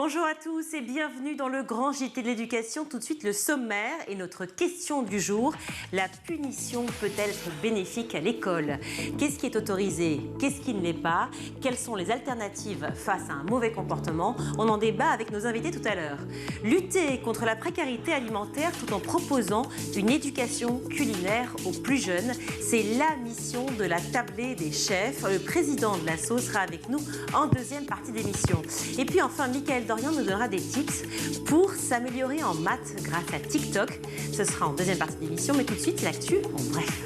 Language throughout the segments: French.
Bonjour à tous et bienvenue dans le grand JT de l'éducation. Tout de suite le sommaire et notre question du jour. La punition peut-elle être bénéfique à l'école? Qu'est-ce qui est autorisé? Qu'est-ce qui ne l'est pas? Quelles sont les alternatives face à un mauvais comportement? On en débat avec nos invités tout à l'heure. Lutter contre la précarité alimentaire tout en proposant une éducation culinaire aux plus jeunes, c'est la mission de la tablée des chefs. Le président de l'asso sera avec nous en deuxième partie d'émission. Et puis enfin, Mickaël Dorian nous donnera des tips pour s'améliorer en maths grâce à TikTok. Ce sera en deuxième partie d'émission, mais tout de suite, l'actu en bref.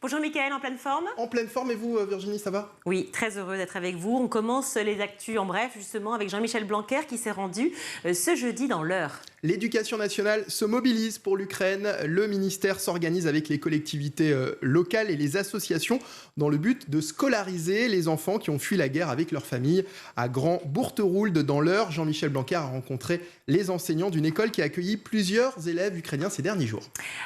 Bonjour Mickaël, en pleine forme? En pleine forme, et vous Virginie, ça va? Oui, très heureux d'être avec vous. On commence les actus en bref, justement, avec Jean-Michel Blanquer qui s'est rendu ce jeudi dans l'Eure. L'éducation nationale se mobilise pour l'Ukraine. Le ministère s'organise avec les collectivités locales et les associations dans le but de scolariser les enfants qui ont fui la guerre avec leur famille. À Grand-Bourteroulde, dans l'Eure, Jean-Michel Blanquer a rencontré les enseignants d'une école qui a accueilli plusieurs élèves ukrainiens ces derniers jours.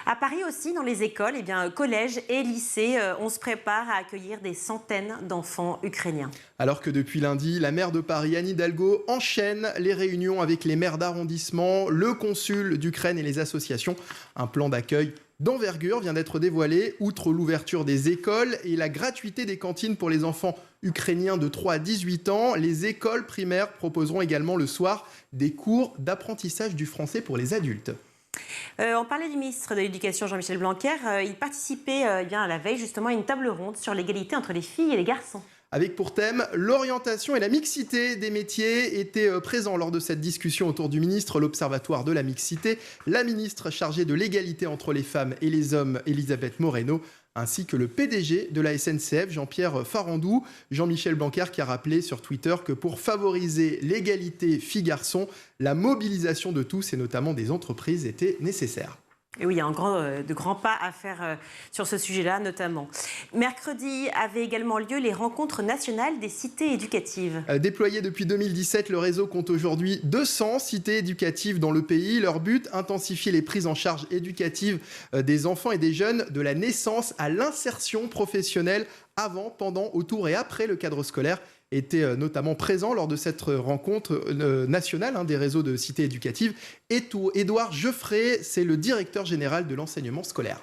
À Paris aussi, dans les écoles, collèges et lycées, on se prépare à accueillir des centaines d'enfants ukrainiens. Alors que depuis lundi, la maire de Paris, Anne Hidalgo, enchaîne les réunions avec les maires d'arrondissement, le consul d'Ukraine et les associations. Un plan d'accueil d'envergure vient d'être dévoilé. Outre l'ouverture des écoles et la gratuité des cantines pour les enfants ukrainiens de 3 à 18 ans, les écoles primaires proposeront également le soir des cours d'apprentissage du français pour les adultes. On parlait du ministre de l'Éducation, Jean-Michel Blanquer. Il participait à la veille justement à une table ronde sur l'égalité entre les filles et les garçons. Avec pour thème l'orientation et la mixité des métiers. Était présent lors de cette discussion autour du ministre, l'Observatoire de la mixité, la ministre chargée de l'égalité entre les femmes et les hommes, Elisabeth Moreno, ainsi que le PDG de la SNCF, Jean-Pierre Farandou. Jean-Michel Blanquer qui a rappelé sur Twitter que pour favoriser l'égalité filles-garçons, la mobilisation de tous et notamment des entreprises était nécessaire. Et oui, il y a de grands pas à faire sur ce sujet-là, notamment. Mercredi avaient également lieu les rencontres nationales des cités éducatives. Déployées depuis 2017, le réseau compte aujourd'hui 200 cités éducatives dans le pays. Leur but, intensifier les prises en charge éducatives des enfants et des jeunes de la naissance à l'insertion professionnelle avant, pendant, autour et après le cadre scolaire. Était notamment présent lors de cette rencontre nationale des réseaux de cités éducatives. Édouard Geoffrey, c'est le directeur général de l'enseignement scolaire.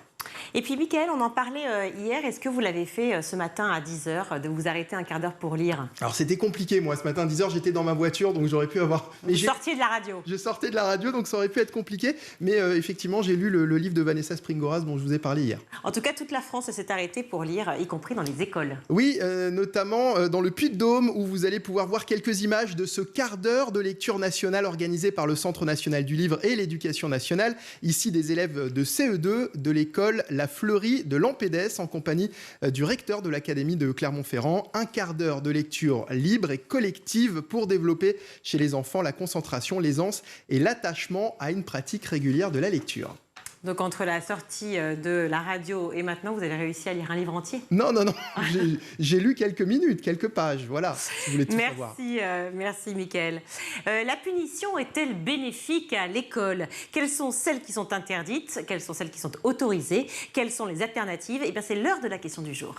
Et puis Mickaël, on en parlait hier, est-ce que vous l'avez fait ce matin à 10h, de vous arrêter un quart d'heure pour lire? Alors c'était compliqué, moi ce matin à 10h j'étais dans ma voiture, donc j'aurais pu avoir... Vous sortiez de la radio? Je sortais de la radio, donc ça aurait pu être compliqué, mais effectivement j'ai lu le livre de Vanessa Springoras dont je vous ai parlé hier. En tout cas, toute la France s'est arrêtée pour lire, y compris dans les écoles. Oui, notamment dans le Puy-de-Dôme, où vous allez pouvoir voir quelques images de ce quart d'heure de lecture nationale organisé par le Centre national du livre et l'éducation nationale. Ici, des élèves de CE2 de l'école La Fleurie de Lampédès, en compagnie du recteur de l'Académie de Clermont-Ferrand. Un quart d'heure de lecture libre et collective pour développer chez les enfants la concentration, l'aisance et l'attachement à une pratique régulière de la lecture. Donc entre la sortie de la radio et maintenant, vous avez réussi à lire un livre entier? Non, j'ai lu quelques minutes, quelques pages, voilà, si vous voulez tout savoir. Merci Mickaël. La punition est-elle bénéfique à l'école? Quelles sont celles qui sont interdites? Quelles sont celles qui sont autorisées? Quelles sont les alternatives? Eh bien, c'est l'heure de la question du jour.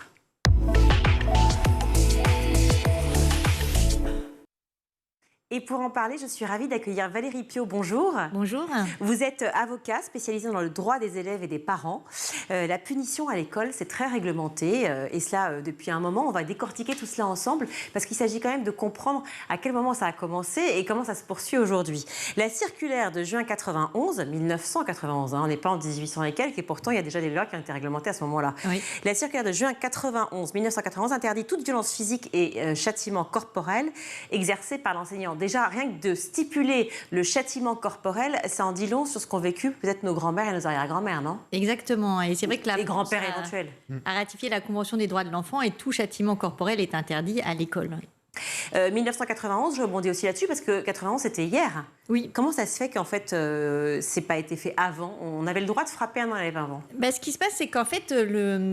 Et pour en parler, je suis ravie d'accueillir Valérie Piot. Bonjour. Bonjour. Vous êtes avocat spécialisé dans le droit des élèves et des parents. La punition à l'école, c'est très réglementé et cela depuis un moment. On va décortiquer tout cela ensemble parce qu'il s'agit quand même de comprendre à quel moment ça a commencé et comment ça se poursuit aujourd'hui. La circulaire de juin 1991, on n'est pas en 1800 et quelques et pourtant il y a déjà des lois qui ont été réglementées à ce moment-là. Oui. La circulaire de juin 1991 interdit toute violence physique et châtiment corporel exercé par l'enseignant. Déjà, rien que de stipuler le châtiment corporel, ça en dit long sur ce qu'ont vécu peut-être nos grands-mères et nos arrière-grands-mères, non? Exactement. Et c'est vrai que la les grands-pères éventuels a ratifié la Convention des droits de l'enfant et tout châtiment corporel est interdit à l'école. 1991, je rebondis aussi là-dessus parce que 91 c'était hier. Oui. Comment ça se fait qu'en fait c'est pas été fait avant? On avait le droit de frapper un élève avant. Ce qui se passe, c'est qu'en fait,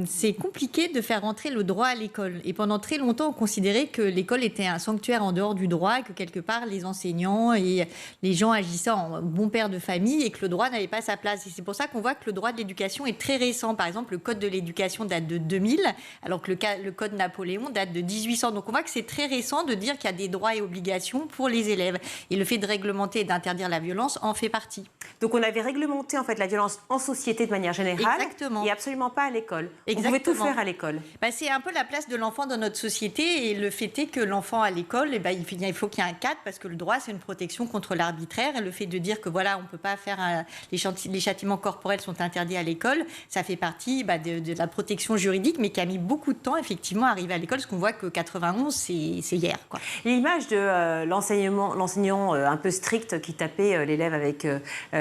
c'est compliqué de faire rentrer le droit à l'école. Et pendant très longtemps, on considérait que l'école était un sanctuaire en dehors du droit, et que quelque part, les enseignants et les gens agissaient en bons pères de famille et que le droit n'avait pas sa place. Et c'est pour ça qu'on voit que le droit de l'éducation est très récent. Par exemple, le Code de l'éducation date de 2000, alors que le Code Napoléon date de 1800. Donc on voit que c'est très récent de dire qu'il y a des droits et obligations pour les élèves. Et le fait de réglementer et d'interdire la violence en fait partie. Donc on avait réglementé en fait la violence en société de manière générale. Exactement. Et absolument pas à l'école. Exactement. On pouvait tout faire à l'école. C'est un peu la place de l'enfant dans notre société et le fait est que l'enfant à l'école, il faut qu'il y ait un cadre parce que le droit c'est une protection contre l'arbitraire et le fait de dire que voilà on peut pas faire les châtiments corporels sont interdits à l'école, ça fait partie de la protection juridique mais qui a mis beaucoup de temps effectivement à arriver à l'école parce qu'on voit que 91 c'est hier, quoi. L'image de l'enseignant un peu strict qui tapait l'élève avec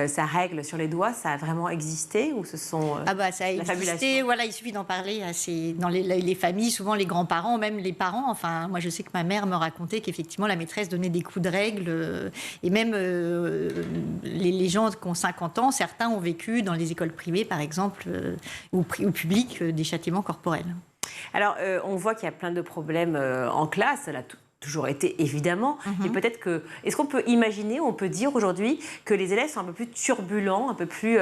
sa règle sur les doigts, ça a vraiment existé ou ce sont ça a existé. Voilà, il suffit d'en parler dans les familles, souvent les grands-parents, même les parents. Enfin, moi je sais que ma mère me racontait qu'effectivement la maîtresse donnait des coups de règle et même les gens qui ont 50 ans, certains ont vécu dans les écoles privées par exemple ou publiques des châtiments corporels. Alors, on voit qu'il y a plein de problèmes en classe, là, toujours été évidemment, mais peut-être que... Est-ce qu'on peut imaginer, on peut dire aujourd'hui que les élèves sont un peu plus turbulents, un peu plus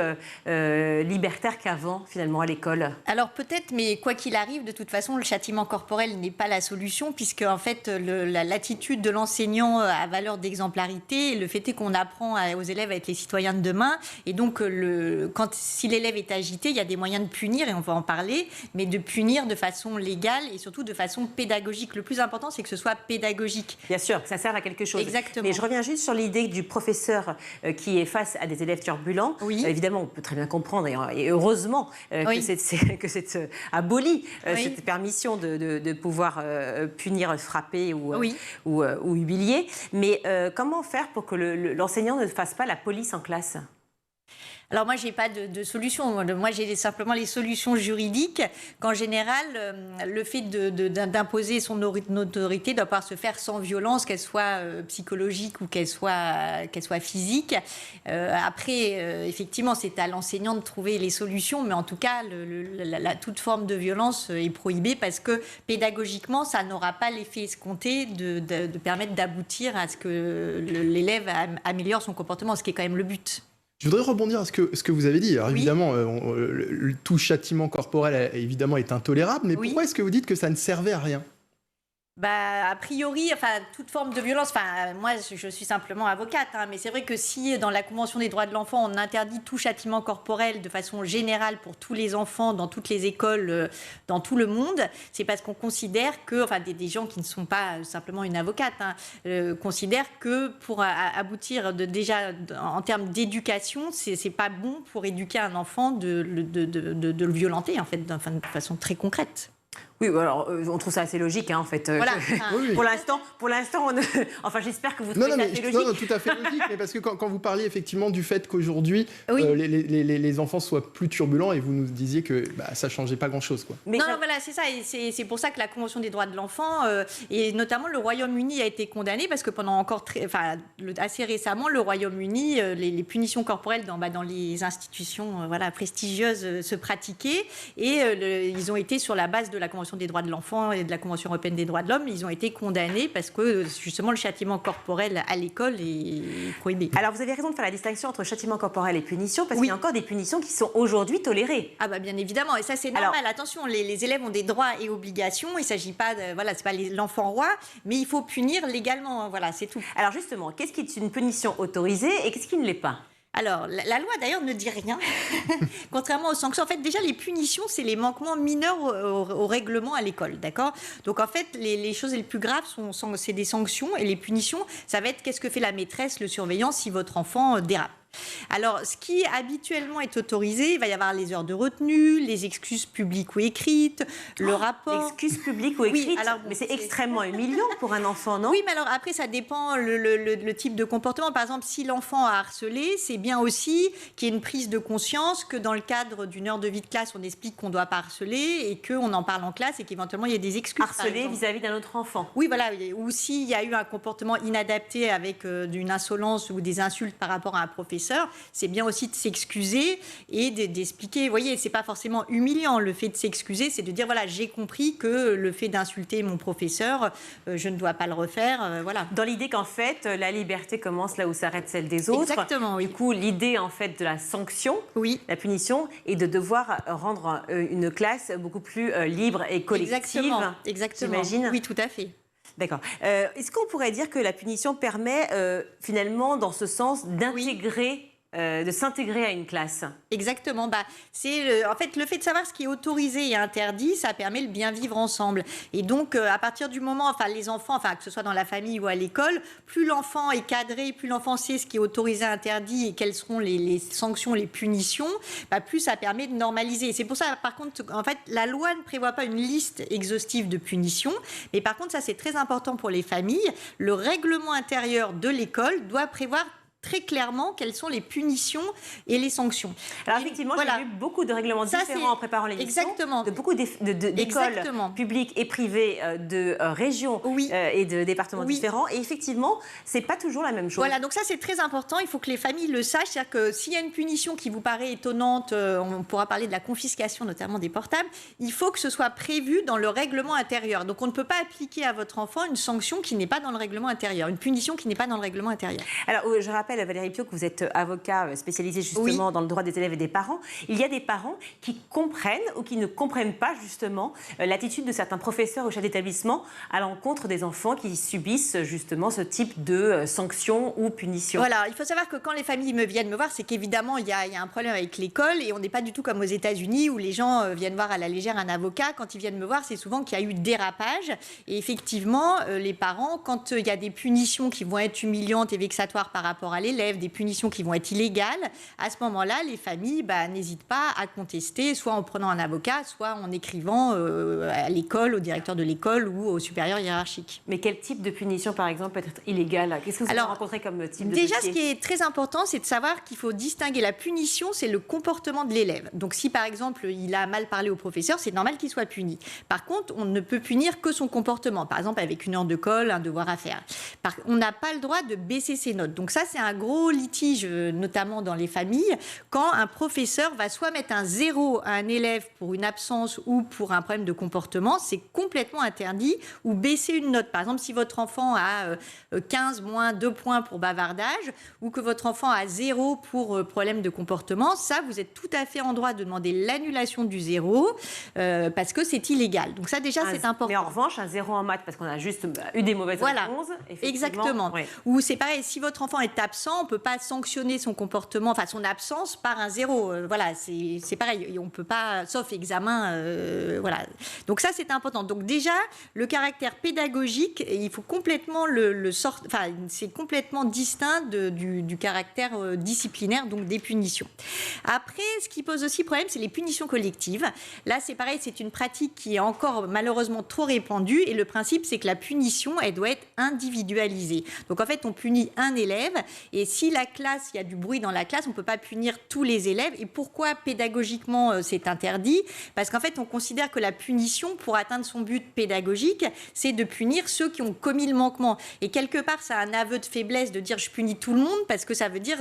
libertaires qu'avant, finalement, à l'école? Alors peut-être, mais quoi qu'il arrive, de toute façon, le châtiment corporel n'est pas la solution, puisque en fait, l'attitude de l'enseignant a valeur d'exemplarité, et le fait est qu'on apprend aux élèves à être les citoyens de demain, et donc si l'élève est agité, il y a des moyens de punir, et on va en parler, mais de punir de façon légale, et surtout de façon pédagogique. Le plus important, c'est que ce soit pédagogique. Bien sûr, que ça serve à quelque chose. Exactement. Mais je reviens juste sur l'idée du professeur qui est face à des élèves turbulents. Oui. Évidemment, on peut très bien comprendre, et heureusement oui. que c'est aboli, oui. Cette permission de pouvoir punir, frapper oui. ou humilier. Mais comment faire pour que l'enseignant ne fasse pas la police en classe ? Alors moi, je n'ai pas de solution. Moi, j'ai simplement les solutions juridiques qu'en général, le fait d'imposer son autorité doit pouvoir se faire sans violence, qu'elle soit psychologique ou qu'elle soit physique. Après, effectivement, c'est à l'enseignant de trouver les solutions, mais en tout cas, toute forme de violence est prohibée parce que pédagogiquement, ça n'aura pas l'effet escompté de permettre d'aboutir à ce que l'élève améliore son comportement, ce qui est quand même le but. Je voudrais rebondir à ce que vous avez dit. Alors, oui. Évidemment, tout châtiment corporel évidemment est intolérable, mais oui. Pourquoi est-ce que vous dites que ça ne servait à rien ? A priori, toute forme de violence, moi je suis simplement avocate, mais c'est vrai que si dans la Convention des droits de l'enfant on interdit tout châtiment corporel de façon générale pour tous les enfants dans toutes les écoles dans tout le monde, c'est parce qu'on considère que, des gens qui ne sont pas simplement une avocate, considèrent que pour aboutir déjà en termes d'éducation, c'est pas bon pour éduquer un enfant de le violenter en fait, de façon très concrète. Oui, alors on trouve ça assez logique, en fait. Voilà. Oui. Pour l'instant, j'espère que vous trouvez ça assez logique. Non, tout à fait logique, mais parce que quand vous parliez effectivement du fait qu'aujourd'hui, oui. les enfants soient plus turbulents, et vous nous disiez que ça ne changeait pas grand-chose, quoi. Voilà, c'est ça, et c'est pour ça que la Convention des droits de l'enfant, et notamment le Royaume-Uni a été condamné, parce que pendant assez récemment, le Royaume-Uni, les punitions corporelles dans les institutions prestigieuses se pratiquaient, et ils ont été sur la base de la Convention des droits de l'enfant et de la Convention européenne des droits de l'homme, ils ont été condamnés parce que justement le châtiment corporel à l'école est prohibé. Alors vous avez raison de faire la distinction entre châtiment corporel et punition, parce qu'il y a encore des punitions qui sont aujourd'hui tolérées. Bien évidemment, et ça c'est normal. Alors, attention, les élèves ont des droits et obligations, il ne s'agit pas c'est pas l'enfant roi, mais il faut punir légalement, c'est tout. Alors justement, qu'est-ce qui est une punition autorisée et qu'est-ce qui ne l'est pas ? Alors, la loi, d'ailleurs, ne dit rien, contrairement aux sanctions. En fait, déjà, les punitions, c'est les manquements mineurs au règlement à l'école, d'accord ? Donc, en fait, les choses les plus graves, c'est des sanctions, et les punitions, ça va être qu'est-ce que fait la maîtresse, le surveillant, si votre enfant dérape. Alors, ce qui habituellement est autorisé, il va y avoir les heures de retenue, les excuses publiques ou écrites, le rapport... Excuses publiques ou écrites, mais c'est extrêmement humiliant pour un enfant, non? Oui, mais alors après, ça dépend le type de comportement. Par exemple, si l'enfant a harcelé, c'est bien aussi qu'il y ait une prise de conscience que dans le cadre d'une heure de vie de classe, on explique qu'on ne doit pas harceler et qu'on en parle en classe et qu'éventuellement, il y ait des excuses. Harceler vis-à-vis d'un autre enfant. Oui, voilà. Ou s'il y a eu un comportement inadapté avec d'une insolence ou des insultes par rapport à un professeur, c'est bien aussi de s'excuser et d'expliquer. Vous voyez, c'est pas forcément humiliant. Le fait de s'excuser, c'est de dire, voilà, j'ai compris que le fait d'insulter mon professeur, je ne dois pas le refaire. Voilà. Dans l'idée qu'en fait, la liberté commence là où s'arrête celle des autres. Exactement, oui. Du coup, l'idée en fait de la sanction, oui. la punition, est de devoir rendre une classe beaucoup plus libre et collective. Exactement. J'imagine. Oui, tout à fait. D'accord. Est-ce qu'on pourrait dire que la punition permet finalement, dans ce sens, d'intégrer, de s'intégrer à une classe? Exactement. En fait, le fait de savoir ce qui est autorisé et interdit, ça permet le bien vivre ensemble. Et donc, à partir du moment, les enfants, que ce soit dans la famille ou à l'école, plus l'enfant est cadré, plus l'enfant sait ce qui est autorisé, interdit et quelles seront les sanctions, les punitions, plus ça permet de normaliser. C'est pour ça, par contre, en fait, la loi ne prévoit pas une liste exhaustive de punitions, mais par contre, ça c'est très important pour les familles. Le règlement intérieur de l'école doit prévoir très clairement quelles sont les punitions et les sanctions. Alors effectivement, j'ai vu beaucoup de règlements différents en préparant l'émission. Exactement. De beaucoup d'écoles publiques et privées de régions et de départements différents. Et effectivement, c'est pas toujours la même chose. Voilà, donc ça c'est très important. Il faut que les familles le sachent. C'est-à-dire que s'il y a une punition qui vous paraît étonnante, on pourra parler de la confiscation notamment des portables, il faut que ce soit prévu dans le règlement intérieur. Donc on ne peut pas appliquer à votre enfant une sanction qui n'est pas dans le règlement intérieur, une punition qui n'est pas dans le règlement intérieur. Alors je rappelle, Valérie Piot, que vous êtes avocat spécialisé justement dans le droit des élèves et des parents. Il y a des parents qui comprennent ou qui ne comprennent pas justement l'attitude de certains professeurs ou chefs d'établissement à l'encontre des enfants qui subissent justement ce type de sanctions ou punitions. Voilà, il faut savoir que quand les familles viennent me voir, c'est qu'évidemment il y a un problème avec l'école et on n'est pas du tout comme aux États-Unis où les gens viennent voir à la légère un avocat. Quand ils viennent me voir, c'est souvent qu'il y a eu dérapage. Et effectivement, les parents, quand il y a des punitions qui vont être humiliantes et vexatoires par rapport à l'élève, des punitions qui vont être illégales, à ce moment-là, les familles n'hésitent pas à contester, soit en prenant un avocat, soit en écrivant à l'école, au directeur de l'école ou au supérieur hiérarchique. Mais quel type de punition, par exemple, peut être illégale? Qu'est-ce que vous avez rencontré comme type de Déjà, dossier? ce qui est très important, c'est de savoir qu'il faut distinguer la punition, c'est le comportement de l'élève. Donc, si par exemple, il a mal parlé au professeur, c'est normal qu'il soit puni. Par contre, on ne peut punir que son comportement, par exemple avec une heure de colle, un devoir à faire. On n'a pas le droit de baisser ses notes. Donc ça, c'est un gros litige, notamment dans les familles, quand un professeur va soit mettre un 0 à un élève pour une absence ou pour un problème de comportement, c'est complètement interdit, ou baisser une note. Par exemple, si votre enfant a 15 moins 2 points pour bavardage, ou que votre enfant a 0 pour problème de comportement, ça, vous êtes tout à fait en droit de demander l'annulation du 0, parce que c'est illégal. Donc ça, déjà, c'est important. Mais en revanche, un 0 en maths, parce qu'on a juste eu des mauvaises réponses. Exactement. Ouais. Ou c'est pareil, si votre enfant est absent, on ne peut pas sanctionner son comportement, son absence par un 0. Voilà, c'est pareil. On ne peut pas, sauf examen. Voilà. Donc ça, c'est important. Donc déjà, le caractère pédagogique, il faut complètement c'est complètement distinct du caractère disciplinaire, donc des punitions. Après, ce qui pose aussi problème, c'est les punitions collectives. Là, c'est pareil, c'est une pratique qui est encore malheureusement trop répandue. Et le principe, c'est que la punition, elle doit être individualisée. Donc en fait, on punit un élève. Et si la classe, il y a du bruit dans la classe, on ne peut pas punir tous les élèves. Et pourquoi pédagogiquement c'est interdit? Parce qu'en fait, on considère que la punition, pour atteindre son but pédagogique, c'est de punir ceux qui ont commis le manquement. Et quelque part, c'est un aveu de faiblesse de dire je punis tout le monde, parce que ça veut dire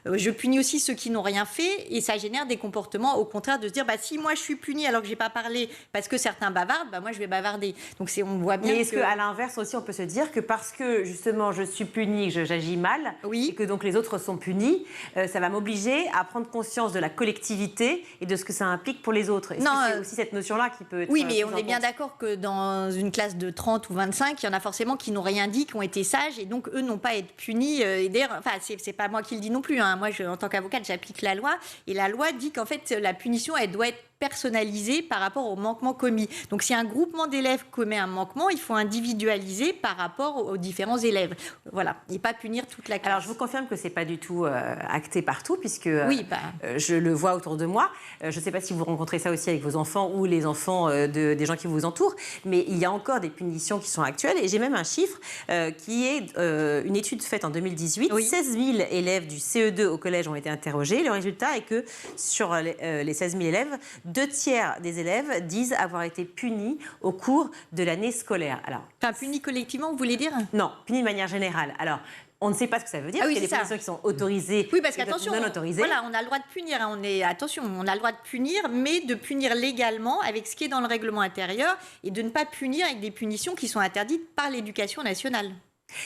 je punis aussi ceux qui n'ont rien fait. Et ça génère des comportements, au contraire, de se dire si moi je suis puni alors que je n'ai pas parlé parce que certains bavardent, moi je vais bavarder. Donc on voit bien. Mais est-ce qu'à l'inverse aussi, on peut se dire que parce que justement je suis puni, que j'agis mal, et que donc les autres sont punis, ça va m'obliger à prendre conscience de la collectivité et de ce que ça implique pour les autres. Est-ce que c'est aussi cette notion-là qui peut être... Oui, mais on est bien d'accord que dans une classe de 30 ou 25, il y en a forcément qui n'ont rien dit, qui ont été sages, et donc eux n'ont pas à être punis. Et d'ailleurs, c'est pas moi qui le dis non plus. Moi, en tant qu'avocate, j'applique la loi, et la loi dit qu'en fait, la punition, elle doit être personnalisé par rapport au manquement commis. Donc si un groupement d'élèves commet un manquement, il faut individualiser par rapport aux différents élèves. Voilà, et pas punir toute la classe. Alors je vous confirme que c'est pas du tout acté partout, puisque oui, je le vois autour de moi. Je ne sais pas si vous rencontrez ça aussi avec vos enfants ou les enfants des gens qui vous entourent, mais il y a encore des punitions qui sont actuelles. Et j'ai même un chiffre qui est une étude faite en 2018. Oui. 16 000 élèves du CE2 au collège ont été interrogés. Le résultat est que sur les 16 000 élèves, 2/3 des élèves disent avoir été punis au cours de l'année scolaire. Alors, enfin, punis collectivement, vous voulez dire? Non, punis de manière générale. Alors, on ne sait pas ce que ça veut dire, parce qu'il y a des punitions qui sont autorisées oui, parce qu'attention, non autorisées. Voilà, on a le droit de punir. Attention, on a le droit de punir, mais de punir légalement avec ce qui est dans le règlement intérieur et de ne pas punir avec des punitions qui sont interdites par l'éducation nationale.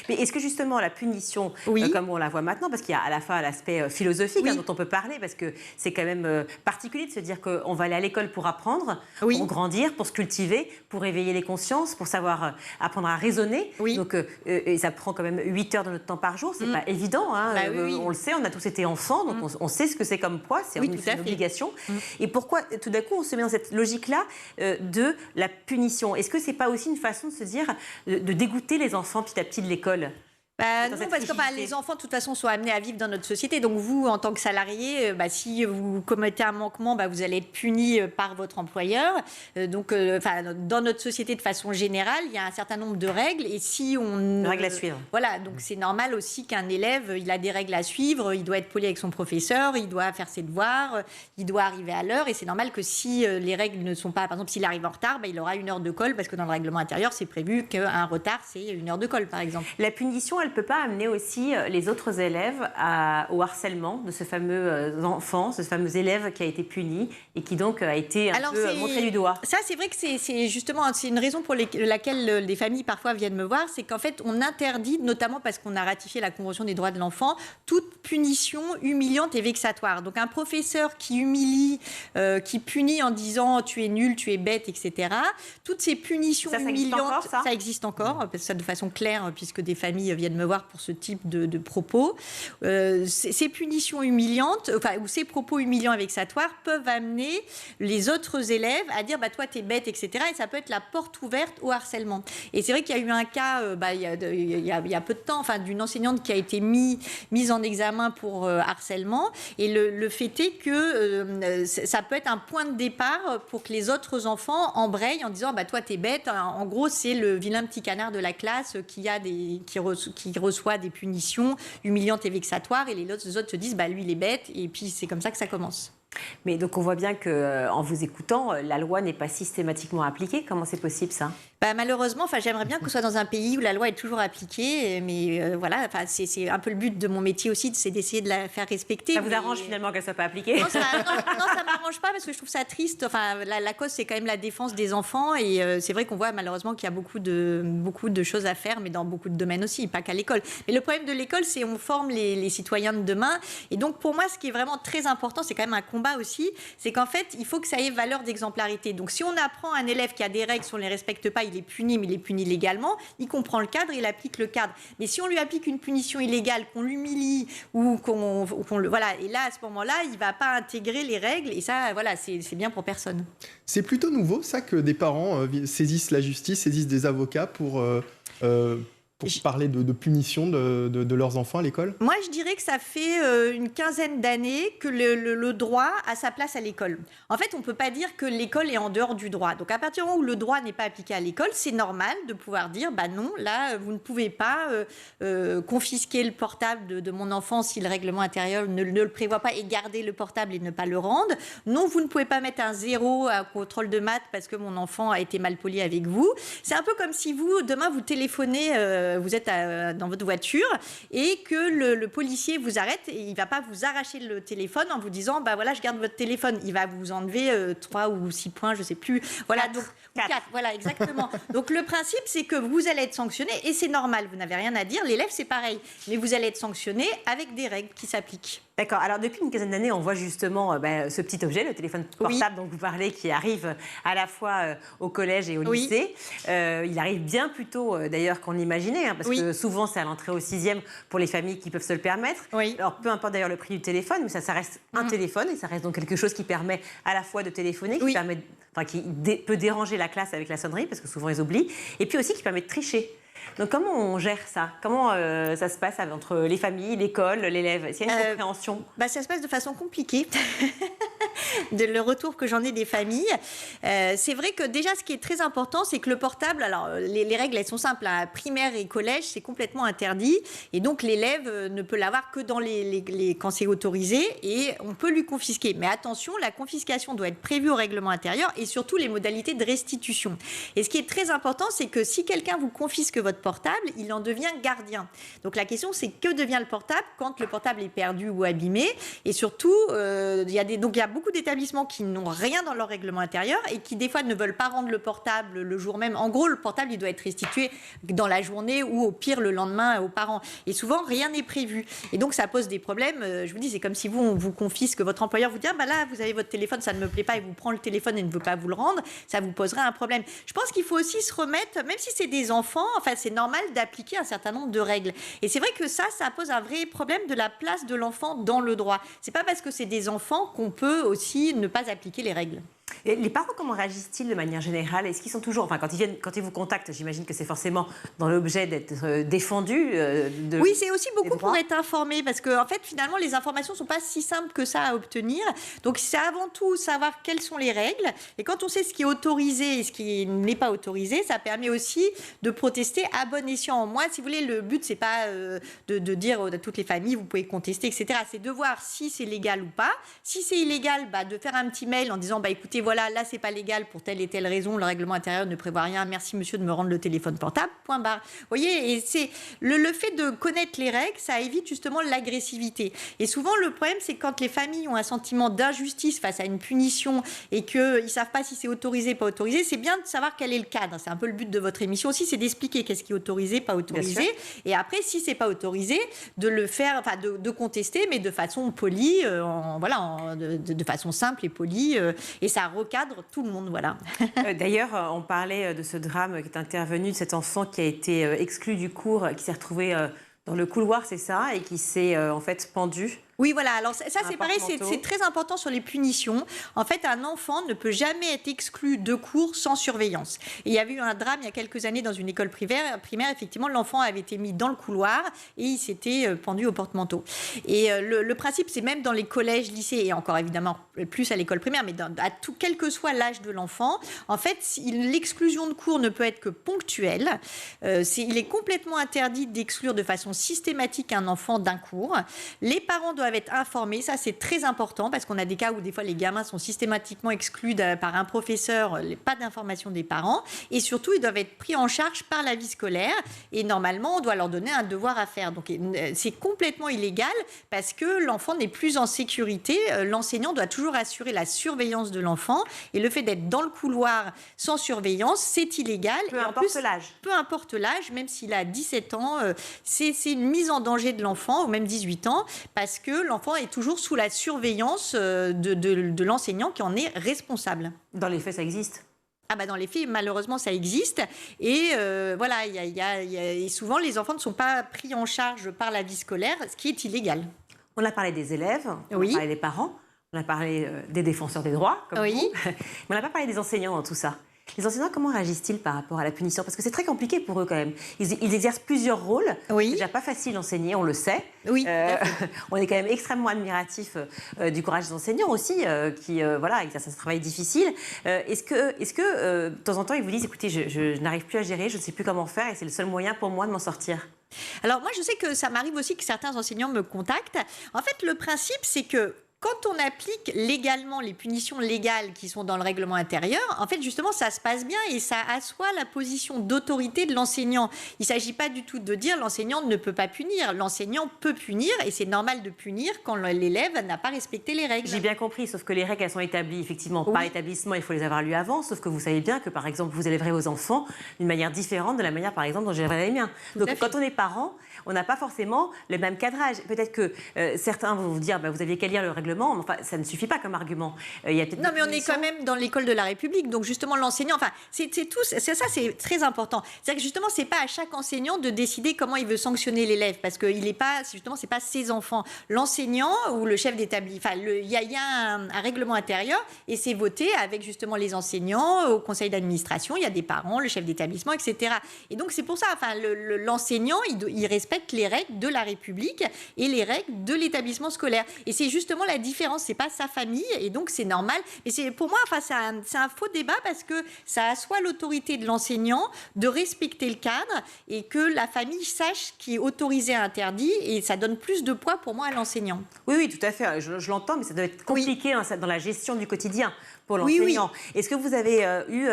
Mais est-ce que justement la punition, comme on la voit maintenant, parce qu'il y a à la fois l'aspect philosophique dont on peut parler, parce que c'est quand même particulier de se dire qu'on va aller à l'école pour apprendre, pour grandir, pour se cultiver, pour éveiller les consciences, pour savoir apprendre à raisonner. Donc, et ça prend quand même 8 heures de notre temps par jour, c'est pas évident. Hein. On le sait, on a tous été enfants, donc on sait ce que c'est comme poids, c'est une obligation. Et pourquoi tout d'un coup on se met dans cette logique-là de la punition? Est-ce que c'est pas aussi une façon de se dire, de dégoûter les enfants petit à petit de l'école? Non, parce que les enfants, de toute façon, sont amenés à vivre dans notre société. Donc, vous, en tant que salarié, si vous commettez un manquement, vous allez être puni par votre employeur. Dans notre société, de façon générale, il y a un certain nombre de règles. Et si on... règles à suivre. Voilà, donc c'est normal aussi qu'un élève, il a des règles à suivre. Il doit être poli avec son professeur, il doit faire ses devoirs, il doit arriver à l'heure. Et c'est normal que si les règles ne sont pas... Par exemple, s'il arrive en retard, il aura 1 heure de colle, parce que dans le règlement intérieur, c'est prévu qu'un retard, c'est 1 heure de colle, par exemple. La punition, elle ne peut pas amener aussi les autres élèves au harcèlement de ce fameux enfant, ce fameux élève qui a été puni et qui donc a été un peu montré du doigt. Ça, c'est vrai que c'est justement une raison pour laquelle des familles parfois viennent me voir, c'est qu'en fait, on interdit, notamment parce qu'on a ratifié la Convention des droits de l'enfant, toute punition humiliante et vexatoire. Donc un professeur qui humilie, qui punit en disant « tu es nul, tu es bête », etc., toutes ces punitions humiliantes, ça existe encore, ça de façon claire, puisque des familles viennent me voir pour ce type de propos. Ces punitions humiliantes, ou ces propos humiliants et vexatoires peuvent amener les autres élèves à dire toi t'es bête, etc. Et ça peut être la porte ouverte au harcèlement. Et c'est vrai qu'il y a eu un cas il y a peu de temps, d'une enseignante qui a été mise en examen pour harcèlement. Et le fait est que ça peut être un point de départ pour que les autres enfants embrayent en disant toi t'es bête. En gros, c'est le vilain petit canard de la classe qui reçoit des punitions humiliantes et vexatoires, et les autres se disent lui il est bête, et puis c'est comme ça que ça commence. Mais donc on voit bien qu'en vous écoutant, la loi n'est pas systématiquement appliquée. Comment c'est possible ça? Malheureusement, j'aimerais bien qu'on soit dans un pays où la loi est toujours appliquée, mais voilà, c'est un peu le but de mon métier aussi, c'est d'essayer de la faire respecter. Ça vous arrange finalement qu'elle ne soit pas appliquée? Non, ça ne m'arrange pas, parce que je trouve ça triste. La cause, c'est quand même la défense des enfants, et c'est vrai qu'on voit malheureusement qu'il y a beaucoup de choses à faire, mais dans beaucoup de domaines aussi, pas qu'à l'école. Mais le problème de l'école, c'est qu'on forme les citoyens de demain, et donc pour moi, ce qui est vraiment très important, c'est quand même un combat aussi, c'est qu'en fait, il faut que ça ait valeur d'exemplarité. Donc si on apprend à un élève qui a des règles, si on ne les respecte pas, il est puni, mais il est puni légalement, il comprend le cadre, il applique le cadre. Mais si on lui applique une punition illégale, qu'on l'humilie, ou voilà, et là, à ce moment-là, il ne va pas intégrer les règles, et ça, voilà, c'est bien pour personne. C'est plutôt nouveau, ça, que des parents saisissent la justice, saisissent des avocats pour parler de punition de leurs enfants à l'école? Moi, je dirais que ça fait une quinzaine d'années que le droit a sa place à l'école. En fait, on ne peut pas dire que l'école est en dehors du droit. Donc, à partir du moment où le droit n'est pas appliqué à l'école, c'est normal de pouvoir dire non, là, vous ne pouvez pas confisquer le portable de mon enfant si le règlement intérieur ne le prévoit pas, et garder le portable et ne pas le rendre. Non, vous ne pouvez pas mettre un 0 à contrôle de maths parce que mon enfant a été mal poli avec vous. C'est un peu comme si demain, vous téléphonez... vous êtes dans votre voiture et que le policier vous arrête, et il ne va pas vous arracher le téléphone en vous disant voilà, je garde votre téléphone. Il va vous enlever 3 ou 6 points, je ne sais plus. Voilà, 4. Voilà, exactement. Donc le principe, c'est que vous allez être sanctionné, et c'est normal, vous n'avez rien à dire. L'élève, c'est pareil. Mais vous allez être sanctionné avec des règles qui s'appliquent. D'accord. Alors, depuis une quinzaine d'années, on voit justement ce petit objet, le téléphone portable dont vous parlez, qui arrive à la fois au collège et au lycée. Il arrive bien plus tôt, d'ailleurs, qu'on l'imaginait, hein, parce que souvent, c'est à l'entrée au 6e pour les familles qui peuvent se le permettre. Alors, peu importe d'ailleurs le prix du téléphone, mais ça reste un téléphone, et ça reste donc quelque chose qui permet à la fois de téléphoner, qui peut déranger la classe avec la sonnerie, parce que souvent, ils oublient, et puis aussi qui permet de tricher. Donc, comment on gère ça? Comment ça se passe entre les familles, l'école, l'élève? Est-ce qu'il y a une compréhension? Ça se passe de façon compliquée. Le retour que j'en ai des familles. C'est vrai que déjà, ce qui est très important, c'est que le portable, alors les règles, elles sont simples. À primaire et collège, c'est complètement interdit. Et donc, l'élève ne peut l'avoir que quand c'est autorisé et on peut lui confisquer. Mais attention, la confiscation doit être prévue au règlement intérieur et surtout les modalités de restitution. Et ce qui est très important, c'est que si quelqu'un vous confisque votre portable, il en devient gardien. Donc, la question, c'est que devient le portable quand le portable est perdu ou abîmé? Et surtout, il y a beaucoup d'établissements qui n'ont rien dans leur règlement intérieur et qui, des fois, ne veulent pas rendre le portable le jour même. En gros, le portable, il doit être restitué dans la journée ou au pire le lendemain aux parents. Et souvent, rien n'est prévu. Et donc, ça pose des problèmes. Je vous dis, c'est comme si on vous confisque, votre employeur vous dit « là, vous avez votre téléphone, ça ne me plaît pas » et vous prend le téléphone et ne veut pas vous le rendre. Ça vous poserait un problème. Je pense qu'il faut aussi se remettre, même si c'est des enfants, c'est normal d'appliquer un certain nombre de règles. Et c'est vrai que ça pose un vrai problème de la place de l'enfant dans le droit. C'est pas parce que c'est des enfants qu'on peut aussi ne pas appliquer les règles. Et les parents, comment réagissent-ils de manière générale? Est-ce qu'ils sont toujours... quand ils vous contactent, j'imagine que c'est forcément dans l'objet d'être défendus. Oui, c'est aussi beaucoup pour être informés, parce que, en fait, finalement, les informations ne sont pas si simples que ça à obtenir. Donc, c'est avant tout savoir quelles sont les règles. Et quand on sait ce qui est autorisé et ce qui n'est pas autorisé, ça permet aussi de protester à bon escient. Moi, si vous voulez, le but, c'est pas de dire à toutes les familles, vous pouvez contester, etc. C'est de voir si c'est légal ou pas. Si c'est illégal, de faire un petit mail en disant, écoutez, voilà, là, c'est pas légal pour telle et telle raison, le règlement intérieur ne prévoit rien, merci monsieur de me rendre le téléphone portable, point barre. Vous voyez, et c'est le fait de connaître les règles, ça évite justement l'agressivité. Et souvent, le problème, c'est quand les familles ont un sentiment d'injustice face à une punition et qu'ils ne savent pas si c'est autorisé, pas autorisé, c'est bien de savoir quel est le cadre. C'est un peu le but de votre émission aussi, c'est d'expliquer qu'est-ce qui est autorisé, pas autorisé. Et après, si c'est pas autorisé, de le faire, de contester, mais de façon polie, de façon simple et polie, et ça recadre tout le monde, voilà. D'ailleurs, on parlait de ce drame qui est intervenu, de cet enfant qui a été exclu du cours, qui s'est retrouvé dans le couloir, c'est ça, et qui s'est en fait pendu. Oui, voilà. Alors ça c'est pareil, c'est très important sur les punitions. En fait, un enfant ne peut jamais être exclu de cours sans surveillance. Et il y avait eu un drame il y a quelques années dans une école primaire. Effectivement, l'enfant avait été mis dans le couloir et il s'était pendu au porte-manteau. Et le principe, c'est même dans les collèges, lycées, et encore évidemment plus à l'école primaire, mais quel que soit l'âge de l'enfant, en fait, l'exclusion de cours ne peut être que ponctuelle. Il est complètement interdit d'exclure de façon systématique un enfant d'un cours. Les parents doivent être informés, ça c'est très important parce qu'on a des cas où des fois les gamins sont systématiquement exclus par un professeur, pas d'information des parents, et surtout ils doivent être pris en charge par la vie scolaire et normalement on doit leur donner un devoir à faire. Donc c'est complètement illégal parce que l'enfant n'est plus en sécurité, l'enseignant doit toujours assurer la surveillance de l'enfant et le fait d'être dans le couloir sans surveillance, c'est illégal. Peu importe l'âge. Peu importe l'âge, même s'il a 17 ans, c'est une mise en danger de l'enfant ou même 18 ans parce que l'enfant est toujours sous la surveillance de l'enseignant qui en est responsable. Dans les faits, ça existe. Dans les faits, malheureusement, ça existe. Et et souvent, les enfants ne sont pas pris en charge par la vie scolaire, ce qui est illégal. On a parlé des élèves, on a parlé des parents, on a paré des défenseurs des droits, comme vous, mais on n'a pas parlé des enseignants dans tout ça. Les enseignants, comment réagissent-ils par rapport à la punition? Parce que c'est très compliqué pour eux quand même. Ils exercent plusieurs rôles. C'est déjà pas facile d'enseigner, on le sait. On est quand même extrêmement admiratif du courage des enseignants aussi, qui exercent un travail difficile. Est-ce que de temps en temps, ils vous disent, écoutez, je n'arrive plus à gérer, je ne sais plus comment faire et c'est le seul moyen pour moi de m'en sortir? Alors moi, je sais que ça m'arrive aussi que certains enseignants me contactent. En fait, le principe, c'est que quand on applique légalement les punitions légales qui sont dans le règlement intérieur, en fait, justement, ça se passe bien et ça assoit la position d'autorité de l'enseignant. Il ne s'agit pas du tout de dire l'enseignant ne peut pas punir. L'enseignant peut punir et c'est normal de punir quand l'élève n'a pas respecté les règles. J'ai bien compris, sauf que les règles, elles sont établies effectivement par l'établissement, il faut les avoir lues avant, sauf que vous savez bien que, par exemple, vous élèverez vos enfants d'une manière différente de la manière, par exemple, dont j'élèverai les miens. Donc, quand on est parent, on n'a pas forcément le même cadrage. Peut-être que certains vont vous dire, vous aviez qu'à lire le règlement, mais enfin, ça ne suffit pas comme argument. Il y a non, mais on est quand même dans l'école de la République, donc justement l'enseignant, enfin, c'est très important. C'est-à-dire que justement, c'est pas à chaque enseignant de décider comment il veut sanctionner l'élève, parce que il est pas, justement, c'est pas ses enfants. L'enseignant ou le chef d'établissement, enfin, il y a un règlement intérieur et c'est voté avec justement les enseignants au conseil d'administration. Il y a des parents, le chef d'établissement, etc. Et donc c'est pour ça, enfin, l'enseignant, il respecte les règles de la République et les règles de l'établissement scolaire. Et c'est justement la différence, c'est pas sa famille, et donc c'est normal. Et pour moi, enfin, c'est un faux débat parce que ça assoit l'autorité de l'enseignant de respecter le cadre et que la famille sache qui est autorisé à interdit, et ça donne plus de poids pour moi à l'enseignant. Oui, tout à fait. Je l'entends, mais ça doit être compliqué dans la gestion du quotidien pour l'enseignant. Oui. Est-ce que vous avez eu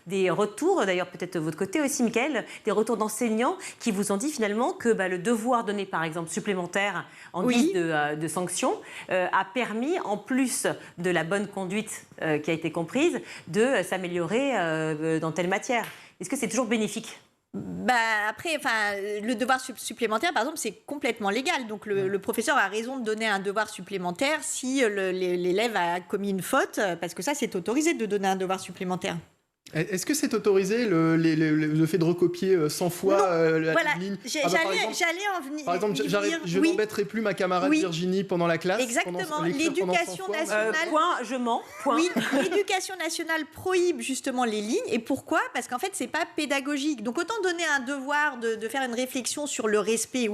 des retours, d'ailleurs peut-être de votre côté aussi, Mickaël, des retours d'enseignants qui vous ont dit finalement que le devoir donné, par exemple, supplémentaire en guise de sanction a permis, en plus de la bonne conduite qui a été comprise, de s'améliorer dans telle matière? Est-ce que c'est toujours bénéfique? Après, enfin, le devoir supplémentaire, par exemple, c'est complètement légal. Donc, le professeur a raison de donner un devoir supplémentaire si l'élève a commis une faute, parce que ça, c'est autorisé de donner un devoir supplémentaire. Est-ce que c'est autorisé le fait de recopier 100 fois la ligne? J'allais en venir. Par exemple, je n'embêterai plus ma camarade Virginie pendant la classe. Exactement. L'éducation nationale. Je mens. Oui, l'éducation nationale prohibe justement les lignes. Et pourquoi? Parce qu'en fait, c'est pas pédagogique. Donc autant donner un devoir de faire une réflexion sur le respect,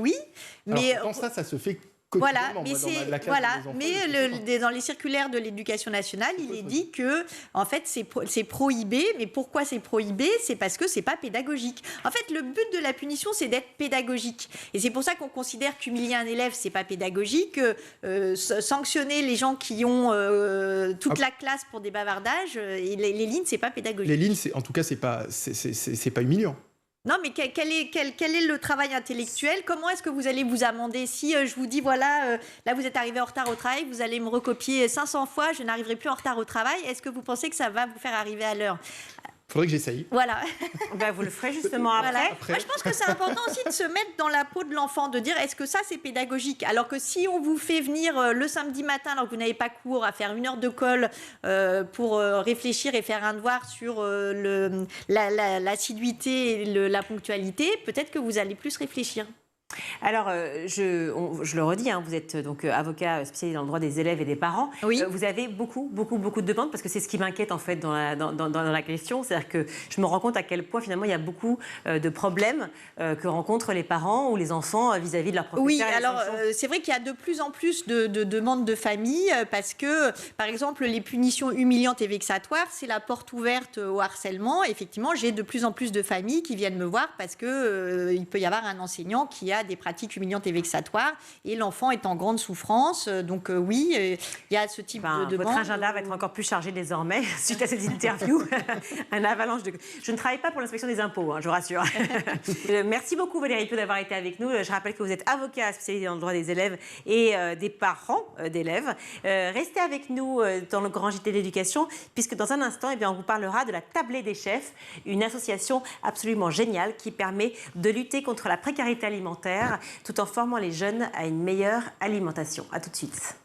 mais alors, ça se fait. Voilà, mais dans les circulaires de l'éducation nationale, il est dit que en fait c'est prohibé. Mais pourquoi c'est prohibé? C'est parce que c'est pas pédagogique. En fait, le but de la punition, c'est d'être pédagogique. Et c'est pour ça qu'on considère qu'humilier un élève, c'est pas pédagogique. Sanctionner les gens qui ont toute la classe pour des bavardages, et les lignes, c'est pas pédagogique. Les lignes, en tout cas, c'est pas humiliant. Non, mais quel est le travail intellectuel? Comment est-ce que vous allez vous amender? Si je vous dis, voilà, là vous êtes arrivé en retard au travail, vous allez me recopier 500 fois, je n'arriverai plus en retard au travail, est-ce que vous pensez que ça va vous faire arriver à l'heure? Faudrait que j'essaye. Voilà. Vous le ferez justement après. Moi, je pense que c'est important aussi de se mettre dans la peau de l'enfant, de dire est-ce que ça c'est pédagogique? Alors que si on vous fait venir le samedi matin alors que vous n'avez pas cours à faire 1 heure de colle pour réfléchir et faire un devoir sur l'assiduité et la ponctualité, peut-être que vous allez plus réfléchir. Alors, je le redis, vous êtes donc avocat spécialisé dans le droit des élèves et des parents. Oui. Vous avez beaucoup de demandes, parce que c'est ce qui m'inquiète en fait dans la question. C'est-à-dire que je me rends compte à quel point finalement il y a beaucoup de problèmes que rencontrent les parents ou les enfants vis-à-vis de leurs professeurs. Oui, alors c'est vrai qu'il y a de plus en plus de demandes de famille parce que, par exemple, les punitions humiliantes et vexatoires, c'est la porte ouverte au harcèlement. Effectivement, j'ai de plus en plus de familles qui viennent me voir parce que il peut y avoir un enseignant qui a des pratiques humiliantes et vexatoires et l'enfant est en grande souffrance. Donc oui, il y a ce type de demande. Votre agenda va être encore plus chargé désormais suite à cette interview. Un avalanche de... Je ne travaille pas pour l'inspection des impôts, je vous rassure. Merci beaucoup Valérie Piau d'avoir été avec nous. Je rappelle que vous êtes avocat spécialisé dans le droit des élèves et des parents d'élèves. Restez avec nous dans le grand JT de l'éducation, puisque dans un instant, on vous parlera de la Tablée des chefs, une association absolument géniale qui permet de lutter contre la précarité alimentaire tout en formant les jeunes à une meilleure alimentation. À tout de suite.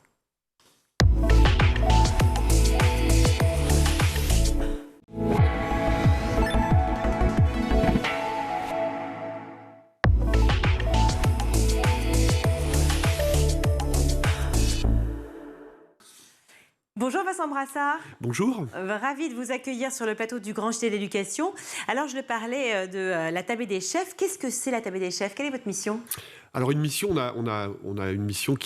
Bonjour Vincent Brassard. Bonjour. Ravi de vous accueillir sur le plateau du Grand JT de l'éducation. Alors je parlais de la Tablée des chefs. Qu'est-ce que c'est la Tablée des chefs? Quelle est votre mission? Alors une mission, on a une mission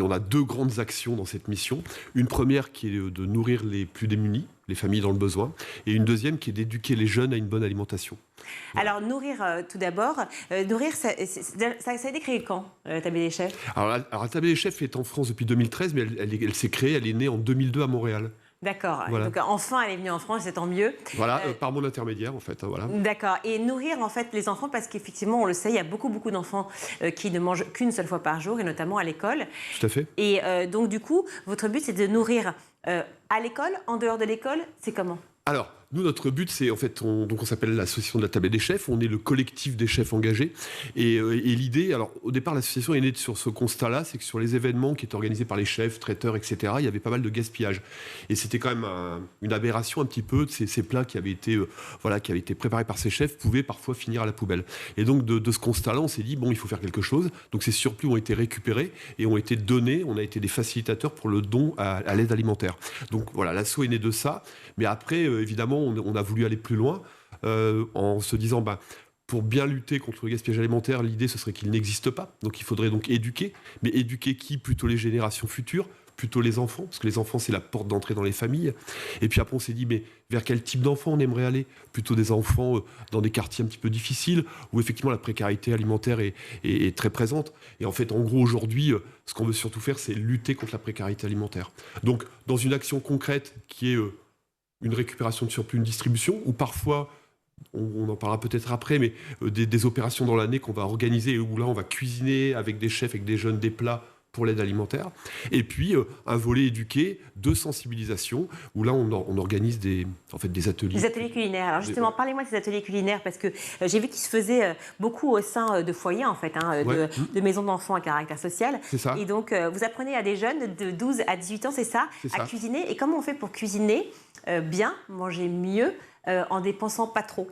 on a 2 grandes actions dans cette mission. Une première qui est de nourrir les plus démunis, les familles dans le besoin, et une deuxième qui est d'éduquer les jeunes à une bonne alimentation. Alors, nourrir, tout d'abord, nourrir, ça a été créé quand, la Table des Chefs? Alors, la Table des Chefs est en France depuis 2013, mais elle s'est créée, elle est née en 2002 à Montréal. D'accord. Voilà. Donc, enfin, elle est venue en France, c'est tant mieux. Voilà, par mon intermédiaire, en fait. Voilà. D'accord. Et nourrir, en fait, les enfants, parce qu'effectivement, on le sait, il y a beaucoup d'enfants qui ne mangent qu'une seule fois par jour, et notamment à l'école. Tout à fait. Et donc, du coup, votre but, c'est de nourrir à l'école, en dehors de l'école, c'est comment? Alors, nous, notre but, c'est en fait, on s'appelle l'association de la Table des Chefs. On est le collectif des chefs engagés. Et l'idée, alors au départ, l'association est née sur ce constat-là, c'est que sur les événements qui étaient organisés par les chefs, traiteurs, etc., il y avait pas mal de gaspillage. Et c'était quand même une aberration un petit peu de ces plats qui avaient été préparés par ces chefs pouvaient parfois finir à la poubelle. Et donc de ce constat-là, on s'est dit bon, il faut faire quelque chose. Donc ces surplus ont été récupérés et ont été donnés. On a été des facilitateurs pour le don à l'aide alimentaire. Donc voilà, l'asso est né de ça. Mais après, évidemment, on a voulu aller plus loin en se disant, pour bien lutter contre le gaspillage alimentaire, l'idée, ce serait qu'il n'existe pas. Donc il faudrait donc éduquer. Mais éduquer qui? Plutôt les générations futures, plutôt les enfants, parce que les enfants, c'est la porte d'entrée dans les familles. Et puis après, on s'est dit, mais vers quel type d'enfants on aimerait aller? Plutôt des enfants dans des quartiers un petit peu difficiles, où effectivement la précarité alimentaire est très présente. Et en fait, en gros, aujourd'hui, ce qu'on veut surtout faire, c'est lutter contre la précarité alimentaire. Donc, dans une action concrète qui est une récupération de surplus, une distribution, ou parfois, on en parlera peut-être après, mais des opérations dans l'année qu'on va organiser, où là on va cuisiner avec des chefs, avec des jeunes, des plats pour l'aide alimentaire. Et puis un volet éduqué de sensibilisation, où là on organise des ateliers. Des ateliers culinaires. Alors justement, parlez-moi de ces ateliers culinaires, parce que j'ai vu qu'ils se faisaient beaucoup au sein de foyers, en fait, de maisons d'enfants à caractère social. C'est ça. Et donc, vous apprenez à des jeunes de 12 à 18 ans, c'est ça, à cuisiner. Et comment on fait pour cuisiner bien, manger mieux, en dépensant pas trop?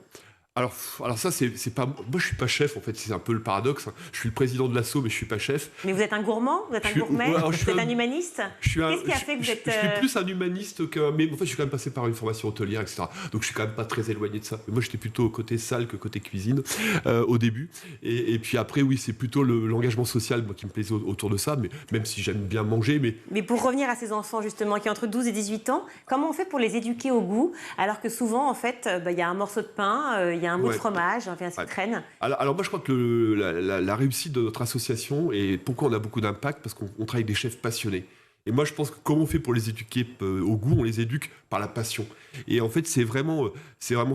Alors ça, c'est pas... Moi, je suis pas chef, en fait, c'est un peu le paradoxe. Je suis le président de l'asso, mais je suis pas chef. Mais vous êtes un gourmand? Vous êtes un gourmet? Vous êtes un humaniste? Qu'est-ce qui a fait que vous êtes... Je suis plus un humaniste qu'un... Mais en fait, je suis quand même passé par une formation hôtelière, etc. Donc, je suis quand même pas très éloigné de ça. Mais moi, j'étais plutôt côté salle que côté cuisine, au début. Et puis après, oui, c'est plutôt l'engagement social, moi, qui me plaisait autour de ça, mais même si j'aime bien manger, Mais pour revenir à ces enfants, justement, qui ont entre 12 et 18 ans, comment on fait pour les éduquer au goût, alors que souvent, en fait, il y a un morceau de pain, il y a un bout de fromage, enfin, ça traîne. Alors moi, je crois que la réussite de notre association, et pourquoi on a beaucoup d'impact, parce qu'on travaille avec des chefs passionnés. Et moi, je pense que comment on fait pour les éduquer au goût? On les éduque par la passion. Et en fait, c'est vraiment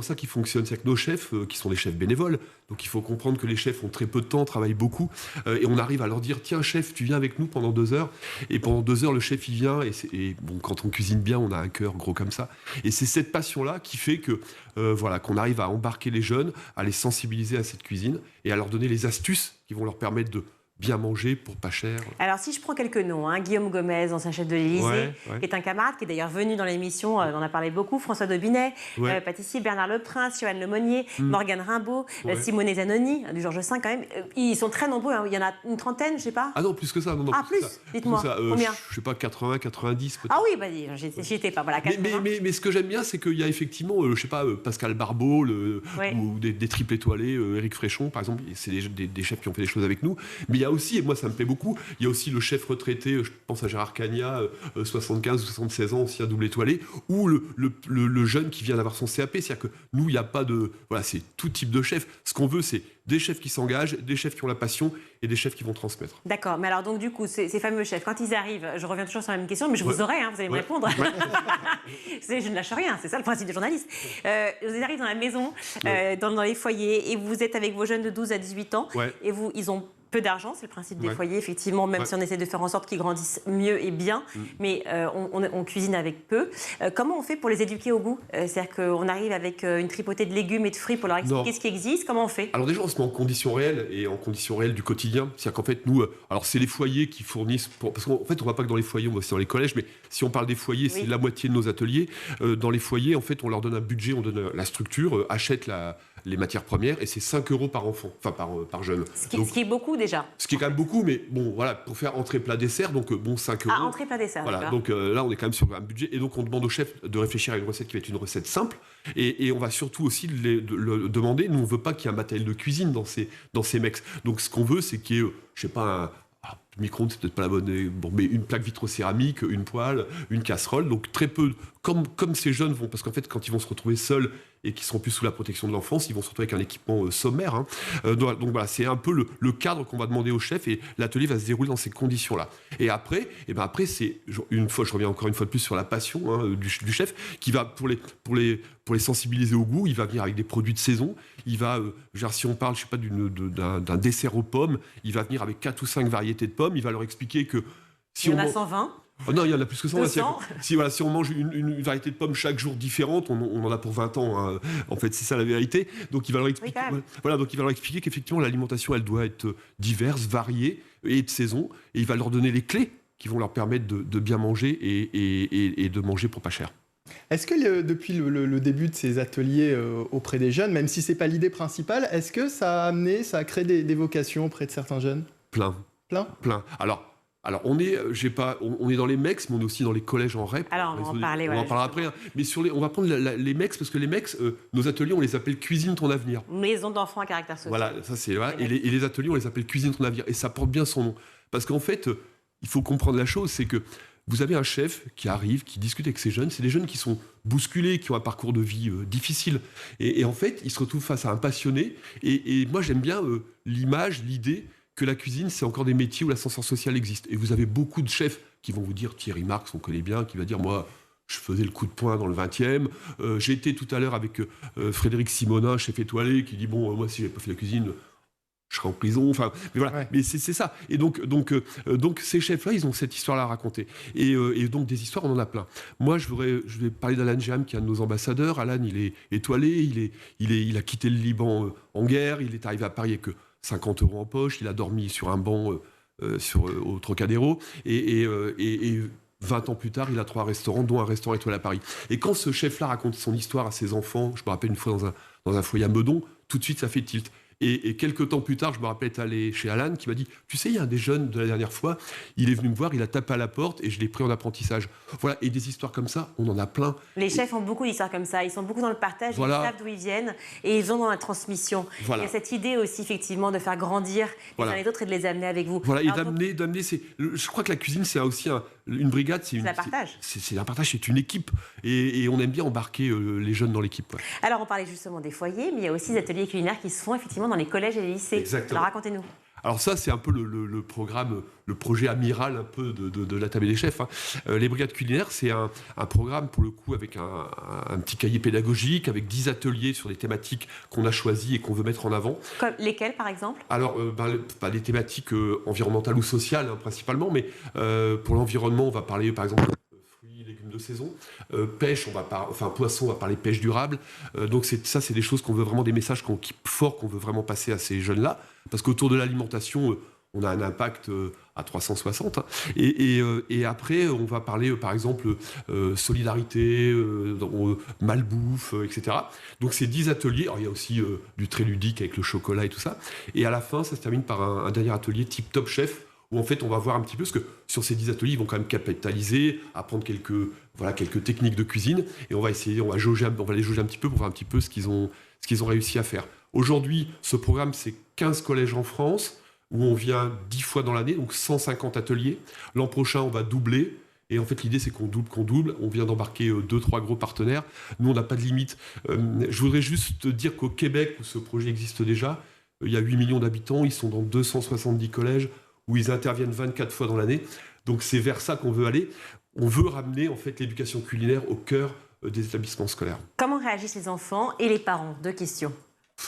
ça qui fonctionne. C'est que nos chefs, qui sont des chefs bénévoles, donc il faut comprendre que les chefs ont très peu de temps, travaillent beaucoup, et on arrive à leur dire, tiens chef, tu viens avec nous pendant 2 heures. Et pendant 2 heures, le chef, il vient, et bon, quand on cuisine bien, on a un cœur gros comme ça. Et c'est cette passion-là qui fait que, qu'on arrive à embarquer les jeunes, à les sensibiliser à cette cuisine, et à leur donner les astuces qui vont leur permettre de bien manger pour pas cher. Alors, si je prends quelques noms, Guillaume Gomez, ancien chef de l'Élysée, qui est un camarade, qui est d'ailleurs venu dans l'émission, on en a parlé beaucoup, François Daubinet, pâtissier, Bernard Leprince, Joanne Lemonnier, Morgane Rimbaud, Simone Zanoni, du Georges V quand même. Ils sont très nombreux, il y en a une trentaine, je sais pas. Ah non, plus que ça. Non, plus dites-moi, combien? Je sais pas, 80, 90 peut-être. Ah oui, j'y étais pas, voilà, 80. Mais ce que j'aime bien, c'est qu'il y a effectivement, je sais pas, Pascal Barbeau, ou des triples étoilés, Éric Fréchon, par exemple, c'est des chefs qui ont fait des choses avec nous. Mais il y a aussi, et moi ça me plaît beaucoup, il y a aussi le chef retraité, je pense à Gérard Cagna, 75 ou 76 ans, aussi un double étoilé, ou le jeune qui vient d'avoir son CAP. C'est-à-dire que nous, il n'y a pas de... Voilà, c'est tout type de chef. Ce qu'on veut, c'est des chefs qui s'engagent, des chefs qui ont la passion et des chefs qui vont transmettre. D'accord, mais alors donc du coup, ces fameux chefs, quand ils arrivent, je reviens toujours sur la même question, mais je vous aurai, vous allez me répondre. Je ne lâche rien, c'est ça le principe des journalistes. Vous arrivent dans la maison, dans les foyers, et vous êtes avec vos jeunes de 12 à 18 ans, et ils ont peu d'argent, c'est le principe des foyers, effectivement, même si on essaie de faire en sorte qu'ils grandissent mieux et bien, mais on cuisine avec peu. Comment on fait pour les éduquer au goût? C'est-à-dire qu'on arrive avec une tripotée de légumes et de fruits pour leur expliquer ce qui existe. Comment on fait? Alors déjà, on se met en conditions réelles et en conditions réelles du quotidien. C'est-à-dire qu'en fait, nous, alors c'est les foyers qui fournissent... Parce qu'en fait, on ne va pas que dans les foyers, on va aussi dans les collèges, mais si on parle des foyers, c'est la moitié de nos ateliers. Dans les foyers, en fait, on leur donne un budget, on donne la structure, achète les matières premières, et c'est 5 € par enfant, enfin par jeune. Ce qui est beaucoup déjà. Ce qui est quand même beaucoup, mais bon, voilà, pour faire entrée plat dessert, donc 5 €. Ah, entrée plat dessert, voilà, donc là, on est quand même sur un budget, et donc on demande au chef de réfléchir à une recette qui va être une recette simple, et on va surtout aussi le demander. Nous, on ne veut pas qu'il y ait un matériel de cuisine dans ces mecs. Donc ce qu'on veut, c'est qu'il y ait, je sais pas, Le micro-ondes, c'est peut-être pas la bonne. Bon, mais une plaque vitrocéramique, une poêle, une casserole. Donc très peu. Comme ces jeunes vont, parce qu'en fait, quand ils vont se retrouver seuls et qu'ils seront plus sous la protection de l'enfance, ils vont se retrouver avec un équipement sommaire. Hein. Donc voilà, c'est un peu le cadre qu'on va demander au chef et l'atelier va se dérouler dans ces conditions-là. Et après, c'est une fois, je reviens encore une fois de plus sur la passion du chef qui va pour les sensibiliser au goût, il va venir avec des produits de saison. Il va, si on parle, je sais pas, d'un dessert aux pommes, il va venir avec 4 ou 5 variétés de pommes. Il va leur expliquer que si il y en a 120. Oh non, il y en a plus que 100. 200. Si on mange une variété de pommes chaque jour différente, on en a pour 20 ans. Hein. En fait, c'est ça la vérité. Donc, il va leur expliquer, donc il va leur expliquer qu'effectivement, l'alimentation, elle doit être diverse, variée et de saison. Et il va leur donner les clés qui vont leur permettre de bien manger et de manger pour pas cher. Est-ce que depuis le début de ces ateliers auprès des jeunes, même si ce n'est pas l'idée principale, est-ce que ça a créé des vocations auprès de certains jeunes ? Plein. Alors, on est dans les MEX, mais on est aussi dans les collèges en REP. Alors, on va en parler. On en parlera après. Hein. Mais on va prendre les MEX, parce que les MEX, nos ateliers, on les appelle Cuisine ton avenir. Maison d'enfants à caractère social. Voilà, ça c'est. Voilà. Et les ateliers, on les appelle Cuisine ton avenir. Et ça porte bien son nom. Parce qu'en fait, il faut comprendre la chose, c'est que vous avez un chef qui arrive, qui discute avec ces jeunes. C'est des jeunes qui sont bousculés, qui ont un parcours de vie difficile. Et en fait, ils se retrouvent face à un passionné. Et moi, j'aime bien l'image, l'idée que la cuisine, c'est encore des métiers où l'ascenseur social existe. Et vous avez beaucoup de chefs qui vont vous dire, Thierry Marx, on connaît bien, qui va dire, moi, je faisais le coup de poing dans le 20e. J'ai été tout à l'heure avec Frédéric Simonin, chef étoilé, qui dit, bon, moi, si j'avais pas fait la cuisine, je serais en prison. Enfin, mais voilà, ouais. Mais c'est ça. Et donc ces chefs-là, ils ont cette histoire-là à raconter. Et donc, des histoires, on en a plein. Moi, je vais parler d'Alan Jam, qui est un de nos ambassadeurs. Alan, il est étoilé, il a quitté le Liban en guerre, il est arrivé à Paris avec 50 € en poche, il a dormi sur un banc au Trocadéro, et 20 ans plus tard, il a 3 restaurants, dont un restaurant étoilé à Paris. Et quand ce chef-là raconte son histoire à ses enfants, je me rappelle une fois dans un foyer à Meudon, tout de suite, ça fait tilt. Et quelques temps plus tard, je me rappelle être allé chez Alan qui m'a dit, tu sais, il y a un des jeunes de la dernière fois, il est venu me voir, il a tapé à la porte et je l'ai pris en apprentissage. Voilà, et des histoires comme ça, on en a plein. Les chefs ont beaucoup d'histoires comme ça, ils sont beaucoup dans le partage, voilà. Ils savent d'où ils viennent et ils ont dans la transmission. Voilà. Il y a cette idée aussi, effectivement, de faire grandir les uns et les autres et de les amener avec vous. Voilà, et d'amener, je crois que la cuisine, c'est aussi une brigade, c'est un partage. C'est un partage, c'est une équipe. Et on aime bien embarquer les jeunes dans l'équipe. Ouais. Alors, on parlait justement des foyers, mais il y a aussi des ateliers culinaires qui se font effectivement dans les collèges et les lycées. Exactement. Alors, racontez-nous. Alors ça, c'est un peu le programme, le projet amiral un peu de la table des chefs. Hein. Les brigades culinaires, c'est un programme, pour le coup, avec un petit cahier pédagogique, avec 10 ateliers sur des thématiques qu'on a choisies et qu'on veut mettre en avant. Comme lesquelles, par exemple ? Alors, les thématiques environnementales ou sociales, hein, principalement, mais pour l'environnement, on va parler, par exemple, légumes de saison, pêche, poisson, on va parler pêche durable. Donc c'est des choses qu'on veut vraiment, des messages forts qu'on veut vraiment passer à ces jeunes-là, parce qu'autour de l'alimentation, on a un impact à 360. Hein. Et après, on va parler, par exemple, solidarité, malbouffe, etc. Donc c'est 10 ateliers. Alors, il y a aussi du très ludique avec le chocolat et tout ça. Et à la fin, ça se termine par un dernier atelier type Top Chef, où en fait on va voir un petit peu, parce que sur ces 10 ateliers, ils vont quand même capitaliser, apprendre quelques techniques de cuisine, et on va les jauger un petit peu pour voir un petit peu ce qu'ils ont réussi à faire. Aujourd'hui, ce programme, c'est 15 collèges en France, où on vient 10 fois dans l'année, donc 150 ateliers. L'an prochain, on va doubler. Et en fait, l'idée, c'est qu'on double. On vient d'embarquer 2-3 gros partenaires. Nous, on n'a pas de limite. Je voudrais juste te dire qu'au Québec, où ce projet existe déjà, il y a 8 millions d'habitants, ils sont dans 270 collèges, où ils interviennent 24 fois dans l'année. Donc c'est vers ça qu'on veut aller. On veut ramener en fait l'éducation culinaire au cœur des établissements scolaires. Comment réagissent les enfants et les parents ? 2 questions.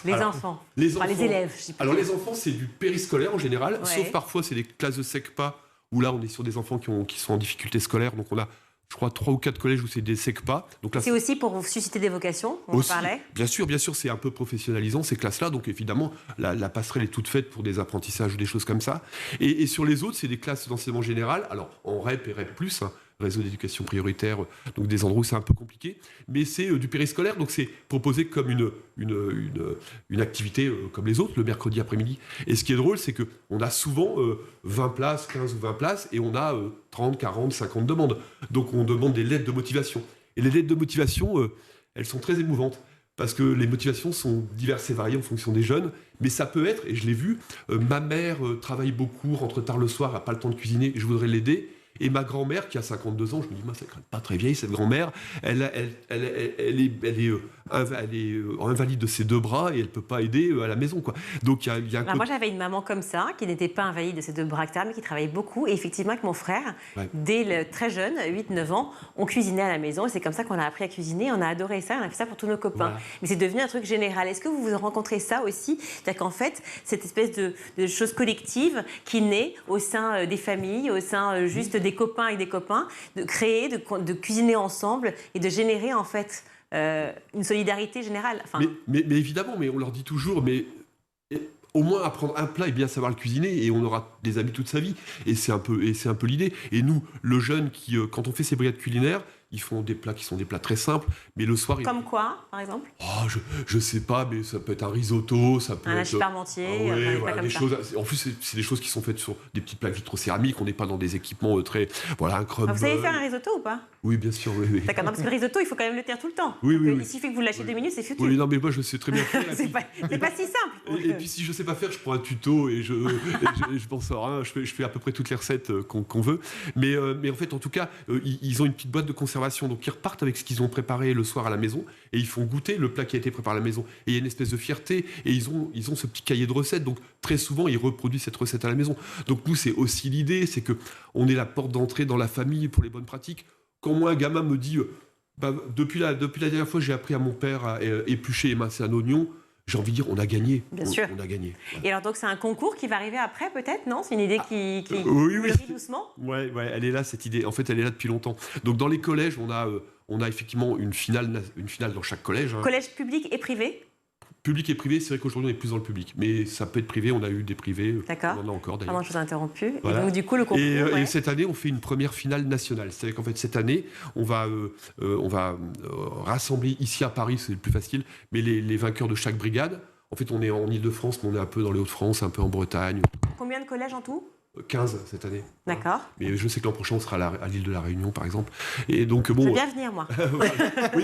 Les enfants. Les élèves. Alors les enfants, c'est du périscolaire en général, ouais. Sauf parfois c'est des classes de SECPA, où là on est sur des enfants qui sont en difficulté scolaire. Donc on a, je crois, 3 ou 4 collèges où c'est des SECPA. Donc là, c'est aussi pour vous susciter des vocations, on en parlait. Bien sûr, c'est un peu professionnalisant ces classes-là. Donc évidemment, la passerelle est toute faite pour des apprentissages ou des choses comme ça. Et sur les autres, c'est des classes d'enseignement général. Alors en REP et REP+, hein, réseau d'éducation prioritaire, donc des endroits où c'est un peu compliqué. Mais c'est du périscolaire, donc c'est proposé comme une activité comme les autres, le mercredi après-midi. Et ce qui est drôle, c'est qu'on a souvent 20 places, 15 ou 20 places, et on a 30, 40, 50 demandes. Donc on demande des lettres de motivation. Et les lettres de motivation, elles sont très émouvantes. parce que les motivations sont diverses et variées en fonction des jeunes, mais ça peut être, et je l'ai vu, ma mère travaille beaucoup, rentre tard le soir, n'a pas le temps de cuisiner, je voudrais l'aider. Et ma grand-mère, qui a 52 ans, je me dis, ça ne pas très vieille, cette grand-mère, elle est invalide de ses 2 bras et elle ne peut pas aider à la maison, quoi. Donc, il y a un moi, j'avais une maman comme ça, qui n'était pas invalide de ses 2 bras, mais qui travaillait beaucoup. Et effectivement, avec mon frère, dès très jeune, 8-9 ans, on cuisinait à la maison. Et c'est comme ça qu'on a appris à cuisiner. On a adoré ça. On a fait ça pour tous nos copains. Voilà. Mais c'est devenu un truc général. Est-ce que vous rencontrez ça aussi? C'est-à-dire qu'en fait, cette espèce de chose collective qui naît au sein des familles, au sein juste des copains avec des copains, de créer, de cuisiner ensemble et de générer en fait une solidarité générale. Enfin... Mais évidemment, mais on leur dit toujours, mais au moins apprendre un plat et bien savoir le cuisiner et on aura des amis toute sa vie. Et c'est un peu l'idée. Et nous, le jeune qui, quand on fait ces brigades culinaires, ils font des plats qui sont des plats très simples, mais le soir... Comme quoi, par exemple? Je sais pas, mais ça peut être un risotto, ça peut être... Un hachis parmentier, des choses... En plus, c'est des choses qui sont faites sur des petits plats vitrocéramiques, on n'est pas dans des équipements très... Voilà, un crumble... Vous savez faire un risotto ou pas? Oui, bien sûr, oui. D'accord, non, parce que le risotto, il faut quand même le tenir tout le temps. Oui. Il suffit que vous lâchiez 2 minutes, c'est foutu. Oui, non, mais moi, je sais très bien faire. c'est pas si simple. Et puis, si je sais pas faire, je prends un tuto et je pense à rien. Je fais à peu près toutes les recettes qu'on veut. Mais en fait, en tout cas, ils ont une petite boîte de conservation, donc ils repartent avec ce qu'ils ont préparé le soir à la maison et ils font goûter le plat qui a été préparé à la maison. Et il y a une espèce de fierté et ils ont ce petit cahier de recettes. Donc très souvent, ils reproduisent cette recette à la maison. Donc nous, c'est aussi l'idée, c'est que on est la porte d'entrée dans la famille pour les bonnes pratiques. Quand moi, un gamin me dit, depuis la dernière fois, j'ai appris à mon père à éplucher et émincer un oignon. J'ai envie de dire, on a gagné. Bien sûr. On a gagné. Et alors, donc, c'est un concours qui va arriver après, peut-être, non? C'est une idée qui oui. doucement? Ouais, elle est là, cette idée. En fait, elle est là depuis longtemps. Donc, dans les collèges, on a effectivement une finale dans chaque collège. Collège public et privé? Public et privé, c'est vrai qu'aujourd'hui, on est plus dans le public. Mais ça peut être privé, on a eu des privés. D'accord. On en a encore, d'ailleurs. Pardon, je vous ai interrompu. Voilà. Et donc, du coup, le concours... Et cette année, on fait une première finale nationale. C'est-à-dire qu'en fait, cette année, on va rassembler ici à Paris, c'est le plus facile, mais les vainqueurs de chaque brigade. En fait, on est en Ile-de-France, mais on est un peu dans les Hauts-de-France, un peu en Bretagne. Combien de collèges en tout? 15 cette année. D'accord. Mais je sais que l'an prochain, on sera à l'île de la Réunion, par exemple. Et donc, bon, je veux bien venir, moi. Oui,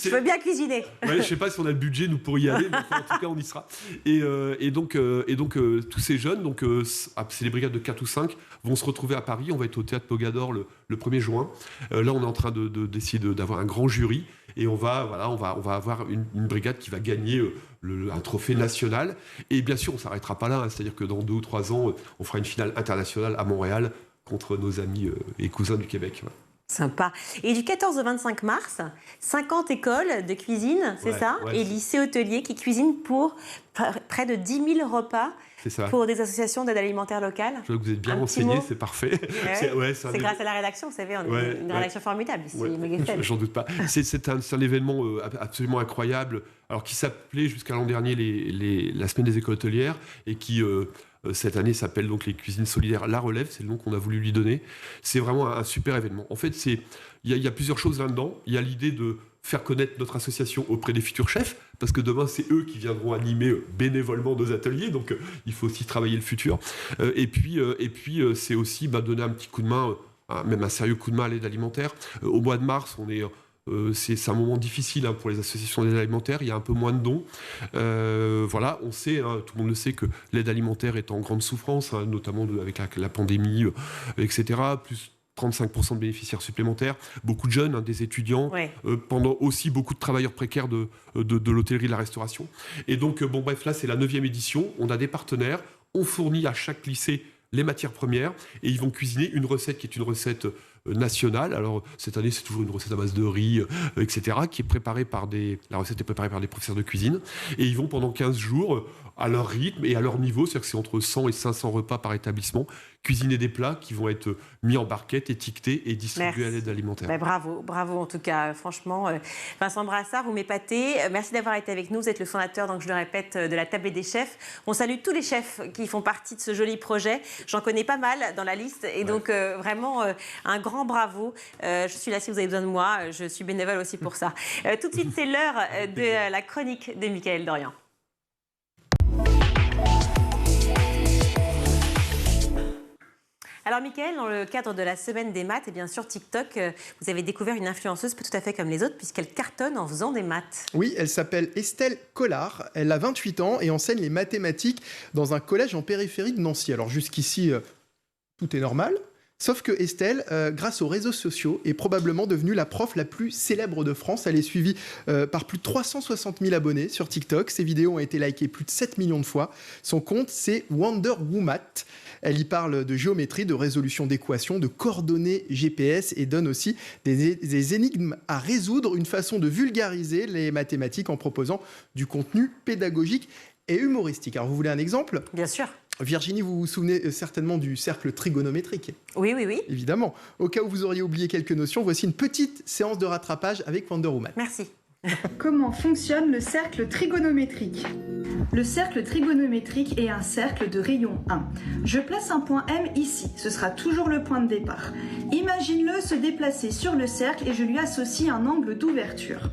je veux bien cuisiner. Ouais, je ne sais pas si on a le budget, nous, pour y aller, mais en tout cas, on y sera. Et donc, tous ces jeunes, c'est les brigades de 4 ou 5, vont se retrouver à Paris. On va être au Théâtre Mogador le 1er juin. Là, on est en train d'essayer d'avoir un grand jury. Et on va avoir une brigade qui va gagner un trophée national. Et bien sûr, on ne s'arrêtera pas là. C'est-à-dire que dans 2 ou 3 ans, on fera une finale internationale à Montréal contre nos amis et cousins du Québec. Ouais. Sympa. Et du 14 au 25 mars, 50 écoles de cuisine, c'est ça? Et lycées hôteliers qui cuisinent pour près de 10 000 repas. C'est ça. Pour des associations d'aide alimentaire locale. Je vois que vous êtes bien renseigné, c'est parfait. C'est grâce à la rédaction, vous savez, on est une rédaction formidable ici, Megafem. J'en doute pas. C'est un événement absolument incroyable, alors qui s'appelait jusqu'à l'an dernier la semaine des écoles hôtelières et qui cette année s'appelle donc les cuisines solidaires La Relève, c'est le nom qu'on a voulu lui donner. C'est vraiment un super événement. En fait, il y a plusieurs choses là-dedans. Il y a l'idée de faire connaître notre association auprès des futurs chefs, parce que demain, c'est eux qui viendront animer bénévolement nos ateliers, donc il faut aussi travailler le futur. Et puis c'est aussi donner un petit coup de main, même un sérieux coup de main à l'aide alimentaire. Au mois de mars, c'est un moment difficile pour les associations d'aide alimentaire, il y a un peu moins de dons. Voilà, on sait, tout le monde le sait, que l'aide alimentaire est en grande souffrance, notamment avec la pandémie, etc., plus 35% de bénéficiaires supplémentaires, beaucoup de jeunes, des étudiants, pendant aussi beaucoup de travailleurs précaires de l'hôtellerie et de la restauration. Et donc, là, c'est la 9e édition, on a des partenaires, on fournit à chaque lycée les matières premières, et ils vont cuisiner une recette qui est une recette nationale. Alors, cette année, c'est toujours une recette à base de riz, etc., qui est préparée la recette est préparée par des professeurs de cuisine, et ils vont pendant 15 jours, à leur rythme et à leur niveau, c'est-à-dire que c'est entre 100 et 500 repas par établissement, cuisiner des plats qui vont être mis en barquette, étiquetés et distribués à l'aide alimentaire. Bravo en tout cas, franchement. Vincent Brassard, vous m'épatez. Merci d'avoir été avec nous. Vous êtes le fondateur, donc je le répète, de la Table des chefs. On salue tous les chefs qui font partie de ce joli projet. J'en connais pas mal dans la liste et donc vraiment un grand bravo. Je suis là si vous avez besoin de moi. Je suis bénévole aussi pour ça. Tout de suite, c'est l'heure de la chronique de Michaël Dorian. Alors Mickaël, dans le cadre de la semaine des maths, et bien sûr TikTok, vous avez découvert une influenceuse pas tout à fait comme les autres puisqu'elle cartonne en faisant des maths. Oui, elle s'appelle Estelle Collard, elle a 28 ans et enseigne les mathématiques dans un collège en périphérie de Nancy. Alors jusqu'ici, tout est normal. Sauf que Estelle, grâce aux réseaux sociaux, est probablement devenue la prof la plus célèbre de France. Elle est suivie par plus de 360 000 abonnés sur TikTok. Ses vidéos ont été likées plus de 7 millions de fois. Son compte, c'est Wonder Woman. Elle y parle de géométrie, de résolution d'équations, de coordonnées GPS et donne aussi des énigmes à résoudre, une façon de vulgariser les mathématiques en proposant du contenu pédagogique et humoristique. Alors vous voulez un exemple ? Bien sûr. Virginie, vous vous souvenez certainement du cercle trigonométrique. Oui. Évidemment. Au cas où vous auriez oublié quelques notions, voici une petite séance de rattrapage avec Wonder Woman. Merci. Comment fonctionne le cercle trigonométrique ? Le cercle trigonométrique est un cercle de rayon 1. Je place un point M ici, ce sera toujours le point de départ. Imagine-le se déplacer sur le cercle et je lui associe un angle d'ouverture.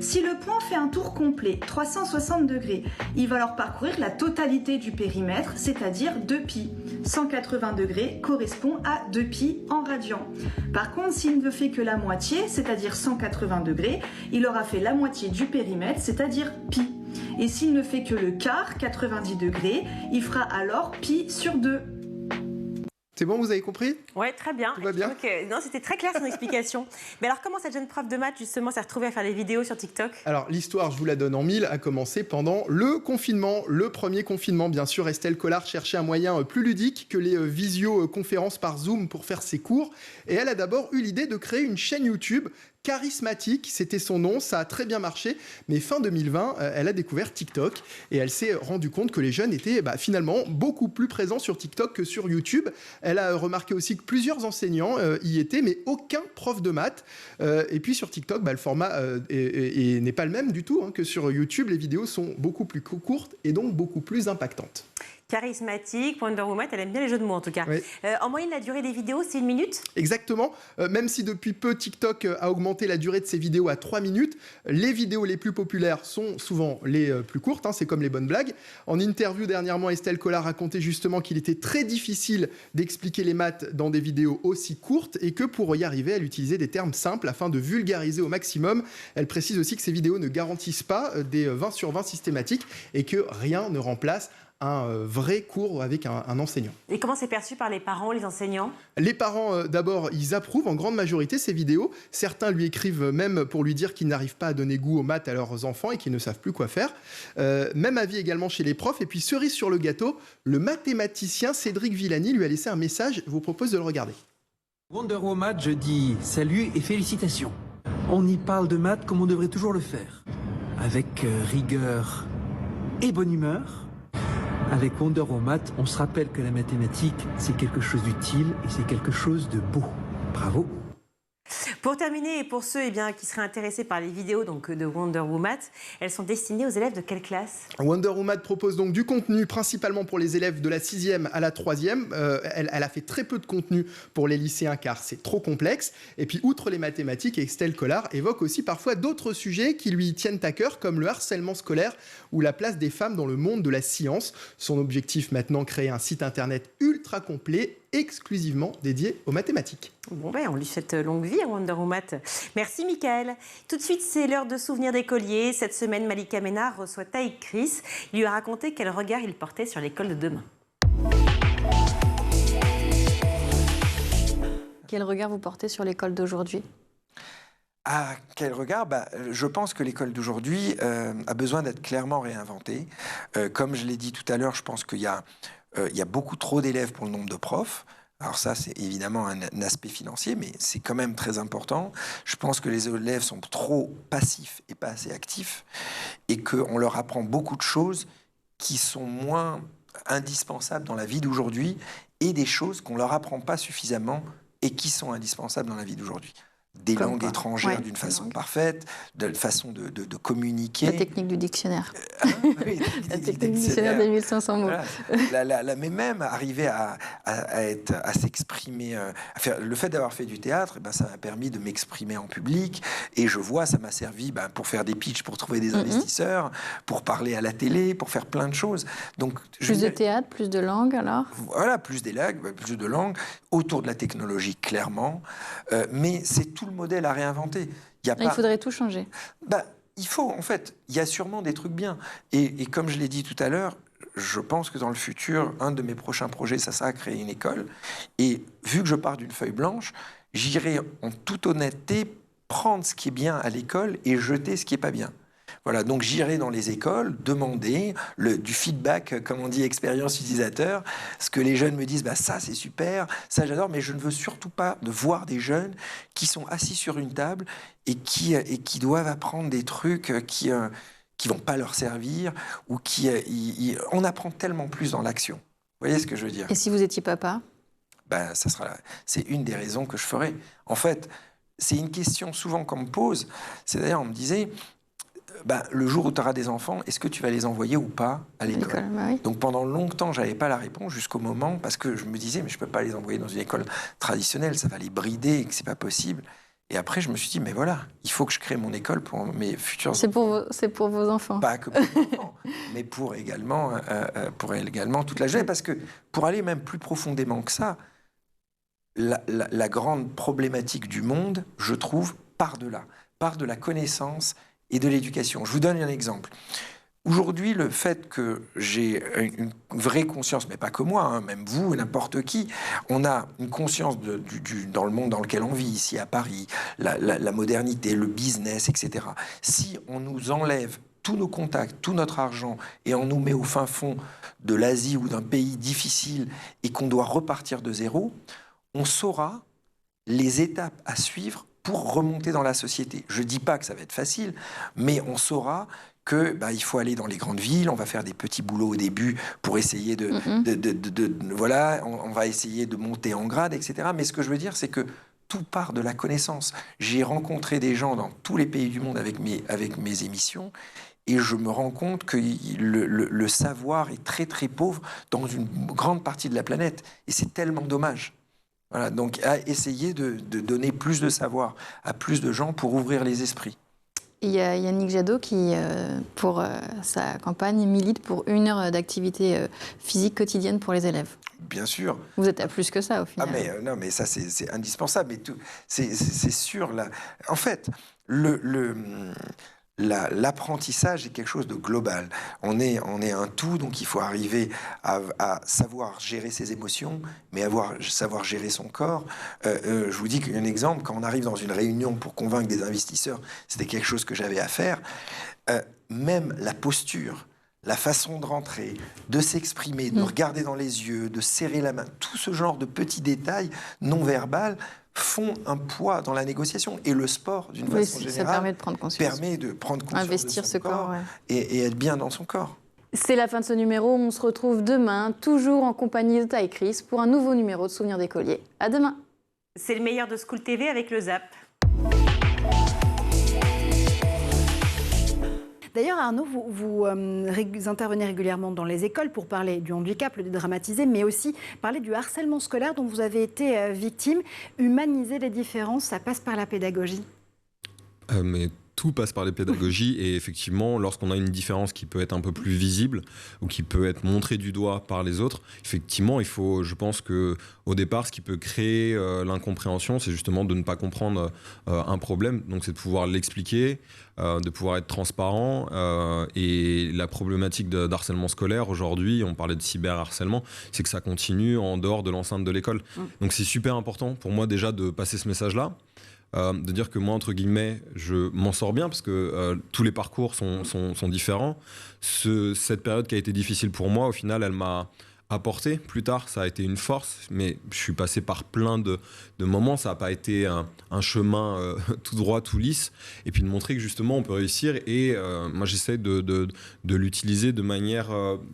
Si le point fait un tour complet, 360 degrés, il va alors parcourir la totalité du périmètre, c'est-à-dire 2π. 180 degrés correspond à 2π en radians. Par contre, s'il ne fait que la moitié, c'est-à-dire 180 degrés, il aura fait la moitié du périmètre, c'est-à-dire π. Et s'il ne fait que le quart, 90 degrés, il fera alors π sur 2. C'est bon, vous avez compris ? Ouais, très bien. Tout va bien ? Non, c'était très clair son explication. Mais alors, comment cette jeune prof de maths, justement, s'est retrouvée à faire des vidéos sur TikTok ? Alors, l'histoire, je vous la donne en mille, a commencé pendant le confinement. Le premier confinement, bien sûr, Estelle Collard cherchait un moyen plus ludique que les visioconférences par Zoom pour faire ses cours. Et elle a d'abord eu l'idée de créer une chaîne YouTube. Charismatique, c'était son nom, ça a très bien marché, mais fin 2020, elle a découvert TikTok et elle s'est rendue compte que les jeunes étaient finalement beaucoup plus présents sur TikTok que sur YouTube. Elle a remarqué aussi que plusieurs enseignants y étaient, mais aucun prof de maths. Et puis sur TikTok, le format n'est pas le même du tout que sur YouTube. Les vidéos sont beaucoup plus courtes et donc beaucoup plus impactantes. Charismatique, Wonder Woman, elle aime bien les jeux de mots en tout cas. Oui. En moyenne, la durée des vidéos, c'est 1 minute ? Exactement. Même si depuis peu, TikTok a augmenté la durée de ses vidéos à 3 minutes, les vidéos les plus populaires sont souvent les plus courtes. C'est comme les bonnes blagues. En interview dernièrement, Estelle Collard racontait justement qu'il était très difficile d'expliquer les maths dans des vidéos aussi courtes et que pour y arriver, elle utilisait des termes simples afin de vulgariser au maximum. Elle précise aussi que ces vidéos ne garantissent pas des 20 sur 20 systématiques et que rien ne remplace un vrai cours avec un enseignant. Et comment c'est perçu par les parents, les enseignants ? Les parents, d'abord, ils approuvent en grande majorité ces vidéos. Certains lui écrivent même pour lui dire qu'ils n'arrivent pas à donner goût aux maths à leurs enfants et qu'ils ne savent plus quoi faire. Même avis également chez les profs. Et puis, cerise sur le gâteau, le mathématicien Cédric Villani lui a laissé un message. Je vous propose de le regarder. Wonder Woman, je dis salut et félicitations. On y parle de maths comme on devrait toujours le faire. Avec rigueur et bonne humeur. Avec Wonder Woman, on se rappelle que la mathématique, c'est quelque chose d'utile et c'est quelque chose de beau. Bravo. Pour terminer, et pour ceux qui seraient intéressés par les vidéos de Wonder Woman, elles sont destinées aux élèves de quelle classe ? Wonder Woman propose donc du contenu principalement pour les élèves de la 6e à la 3e. Elle a fait très peu de contenu pour les lycéens car c'est trop complexe. Et puis, outre les mathématiques, Estelle Collard évoque aussi parfois d'autres sujets qui lui tiennent à cœur, comme le harcèlement scolaire ou la place des femmes dans le monde de la science. Son objectif maintenant, créer un site internet ultra complet, exclusivement dédié aux mathématiques. Bon, on lui souhaite longue vie à Wonder Woman. Merci Mickaël. Tout de suite, c'est l'heure de souvenirs d'écoliers. Cette semaine, Malika Ménard reçoit Taïk Chris. Il lui a raconté quel regard il portait sur l'école de demain. Quel regard vous portez sur l'école d'aujourd'hui ? Ah, quel regard ? Je pense que l'école d'aujourd'hui a besoin d'être clairement réinventée. Comme je l'ai dit tout à l'heure, je pense qu'il y a beaucoup trop d'élèves pour le nombre de profs. Alors ça, c'est évidemment un aspect financier, mais c'est quand même très important. Je pense que les élèves sont trop passifs et pas assez actifs et qu'on leur apprend beaucoup de choses qui sont moins indispensables dans la vie d'aujourd'hui et des choses qu'on leur apprend pas suffisamment et qui sont indispensables dans la vie d'aujourd'hui. des Comme langues quoi. étrangères Ouais, d'une des façon langues. parfaite, de façon de communiquer. La technique du dictionnaire. Oui, La technique du dictionnaire des 1500 mots. Voilà. Mais même arriver à s'exprimer, le fait d'avoir fait du théâtre, ça m'a permis de m'exprimer en public. Et je vois, ça m'a servi pour faire des pitchs, pour trouver des investisseurs, pour parler à la télé, pour faire plein de choses. Donc, Plus de théâtre, plus de langues alors? Voilà, plus de langues, autour de la technologie, clairement. Mais c'est tout le modèle à réinventer. Il faudrait tout changer. Il faut, en fait, il y a sûrement des trucs bien. Et comme je l'ai dit tout à l'heure, je pense que dans le futur, un de mes prochains projets, ça sera créer une école. Et vu que je pars d'une feuille blanche, j'irai en toute honnêteté prendre ce qui est bien à l'école et jeter ce qui n'est pas bien. Voilà, donc j'irai dans les écoles demander du feedback, comme on dit, expérience utilisateur, ce que les jeunes me disent, ça c'est super, ça j'adore, mais je ne veux surtout pas de voir des jeunes qui sont assis sur une table et qui doivent apprendre des trucs qui vont pas leur servir, ou on apprend tellement plus dans l'action. Vous voyez ce que je veux dire? Et si vous étiez papa? C'est une des raisons que je ferais. En fait, c'est une question souvent qu'on me pose. C'est d'ailleurs, on me disait, le jour où tu auras des enfants, est-ce que tu vas les envoyer ou pas à l'école? Oui. Donc pendant longtemps, je n'avais pas la réponse jusqu'au moment, parce que je me disais, mais je ne peux pas les envoyer dans une école traditionnelle, ça va les brider et que ce n'est pas possible. Et après, je me suis dit, mais voilà, il faut que je crée mon école pour mes futurs enfants. C'est pour vos enfants. Pas que pour mes enfants, mais pour également toute la jeunesse. Parce que pour aller même plus profondément que ça, la grande problématique du monde, je trouve, part de la connaissance et de l'éducation. Je vous donne un exemple. Aujourd'hui, le fait que j'ai une vraie conscience, mais pas que moi, même vous, n'importe qui, on a une conscience dans le monde dans lequel on vit, ici à Paris, la modernité, le business, etc. Si on nous enlève tous nos contacts, tout notre argent, et on nous met au fin fond de l'Asie ou d'un pays difficile et qu'on doit repartir de zéro, on saura les étapes à suivre pour remonter dans la société. Je ne dis pas que ça va être facile, mais on saura qu'il faut aller dans les grandes villes, on va faire des petits boulots au début pour essayer on va essayer de monter en grade, etc. Mais ce que je veux dire, c'est que tout part de la connaissance. J'ai rencontré des gens dans tous les pays du monde avec mes émissions, et je me rends compte que le savoir est très très pauvre dans une grande partie de la planète, et c'est tellement dommage. Voilà, donc à essayer de donner plus de savoir à plus de gens pour ouvrir les esprits. Il y a Yannick Jadot qui, pour sa campagne, milite pour 1 heure d'activité physique quotidienne pour les élèves. Bien sûr. Vous êtes à plus que ça, au final. Non, mais ça, c'est indispensable. Mais c'est sûr. Là. En fait, l'apprentissage est quelque chose de global. On est un tout, donc il faut arriver à savoir gérer ses émotions, mais savoir gérer son corps. Je vous dis qu'un exemple, quand on arrive dans une réunion pour convaincre des investisseurs, c'était quelque chose que j'avais à faire. Même la posture, la façon de rentrer, de s'exprimer, de regarder dans les yeux, de serrer la main, tout ce genre de petits détails non verbaux font un poids dans la négociation. Et le sport, d'une façon générale, ça permet de prendre conscience. Investir de son ce corps, et être bien dans son corps. C'est la fin de ce numéro. On se retrouve demain, toujours en compagnie de Taille Chris, pour un nouveau numéro de Souvenirs d'écoliers. À demain. C'est le meilleur de School TV avec le ZAP. D'ailleurs, Arnaud, vous intervenez régulièrement dans les écoles pour parler du handicap, le dédramatiser, mais aussi parler du harcèlement scolaire dont vous avez été victime. Humaniser les différences, ça passe par la pédagogie. Mais tout passe par les pédagogies et effectivement, lorsqu'on a une différence qui peut être un peu plus visible ou qui peut être montrée du doigt par les autres, effectivement, je pense qu'au départ, ce qui peut créer l'incompréhension, c'est justement de ne pas comprendre un problème. Donc, c'est de pouvoir l'expliquer, de pouvoir être transparent. Et la problématique d'harcèlement scolaire, aujourd'hui, on parlait de cyberharcèlement, c'est que ça continue en dehors de l'enceinte de l'école. Donc, c'est super important pour moi déjà de passer ce message-là. De dire que moi, entre guillemets, je m'en sors bien parce que tous les parcours sont différents. Cette période qui a été difficile pour moi, au final, elle m'a apporté. Plus tard, ça a été une force, mais je suis passé par plein de moments. Ça n'a pas été un chemin tout droit, tout lisse. Et puis de montrer que justement, on peut réussir. Et moi, j'essaie de l'utiliser de manière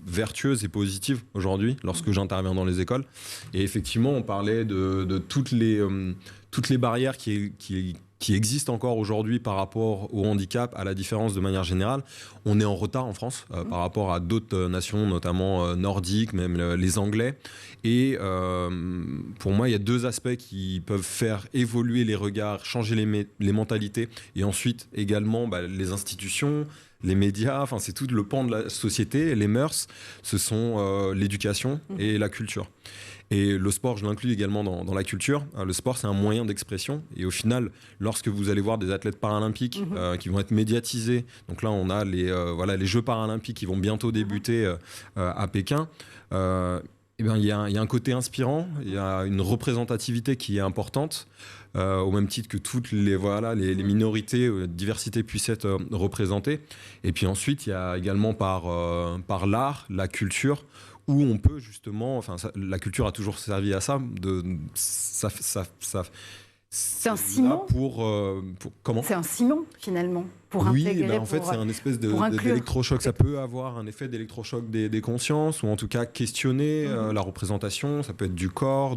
vertueuse et positive aujourd'hui, lorsque j'interviens dans les écoles. Et effectivement, on parlait de toutes les barrières qui qui existent encore aujourd'hui par rapport au handicap, à la différence de manière générale. On est en retard en France par rapport à d'autres nations, notamment nordiques, même les Anglais. Et pour moi, il y a 2 aspects qui peuvent faire évoluer les regards, changer les mentalités, et ensuite également les institutions, les médias, enfin c'est tout le pan de la société, les mœurs, ce sont l'éducation et la culture. Et le sport, je l'inclus également dans la culture. Le sport, c'est un moyen d'expression. Et au final, lorsque vous allez voir des athlètes paralympiques qui vont être médiatisés, donc là, on a les Jeux paralympiques qui vont bientôt débuter à Pékin. Il y a un côté inspirant, il y a une représentativité qui est importante, au même titre que toutes les minorités, diversité puissent être représentées. Et puis ensuite, il y a également par l'art, la culture, où on peut justement, la culture a toujours servi à ça, c'est un ciment comment ? C'est un ciment, finalement, pour oui, intégrer. En fait, c'est un espèce d'électrochoc. Ça peut avoir un effet d'électrochoc des consciences, ou en tout cas questionner la représentation. Ça peut être du corps,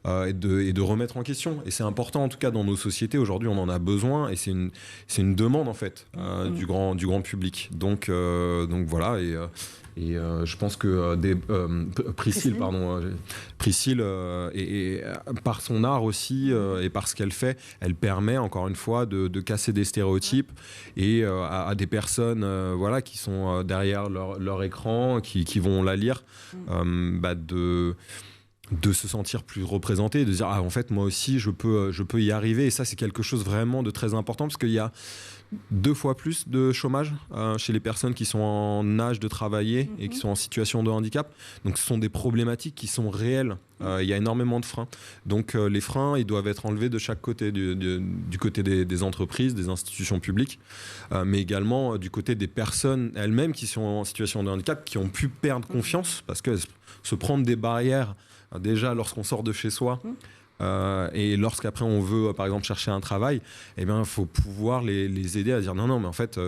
et de remettre en question. Et c'est important, en tout cas, dans nos sociétés. Aujourd'hui, on en a besoin, et c'est une demande, en fait, du grand public. Donc voilà, et je pense que Priscille et par son art aussi et par ce qu'elle fait, elle permet encore une fois de casser des stéréotypes et à des personnes qui sont derrière leur écran, qui vont la lire, de se sentir plus représenté, de dire en fait moi aussi je peux y arriver. Et ça, c'est quelque chose vraiment de très important, parce qu'il y a 2 fois plus de chômage chez les personnes qui sont en âge de travailler et qui sont en situation de handicap. Donc ce sont des problématiques qui sont réelles. Il y a énormément de freins. Donc les freins, ils doivent être enlevés de chaque côté, du côté des entreprises, des institutions publiques, mais également du côté des personnes elles-mêmes qui sont en situation de handicap, qui ont pu perdre confiance, parce que se prendre des barrières déjà lorsqu'on sort de chez soi, et lorsqu'après on veut par exemple chercher un travail, il faut pouvoir les aider à dire non mais en fait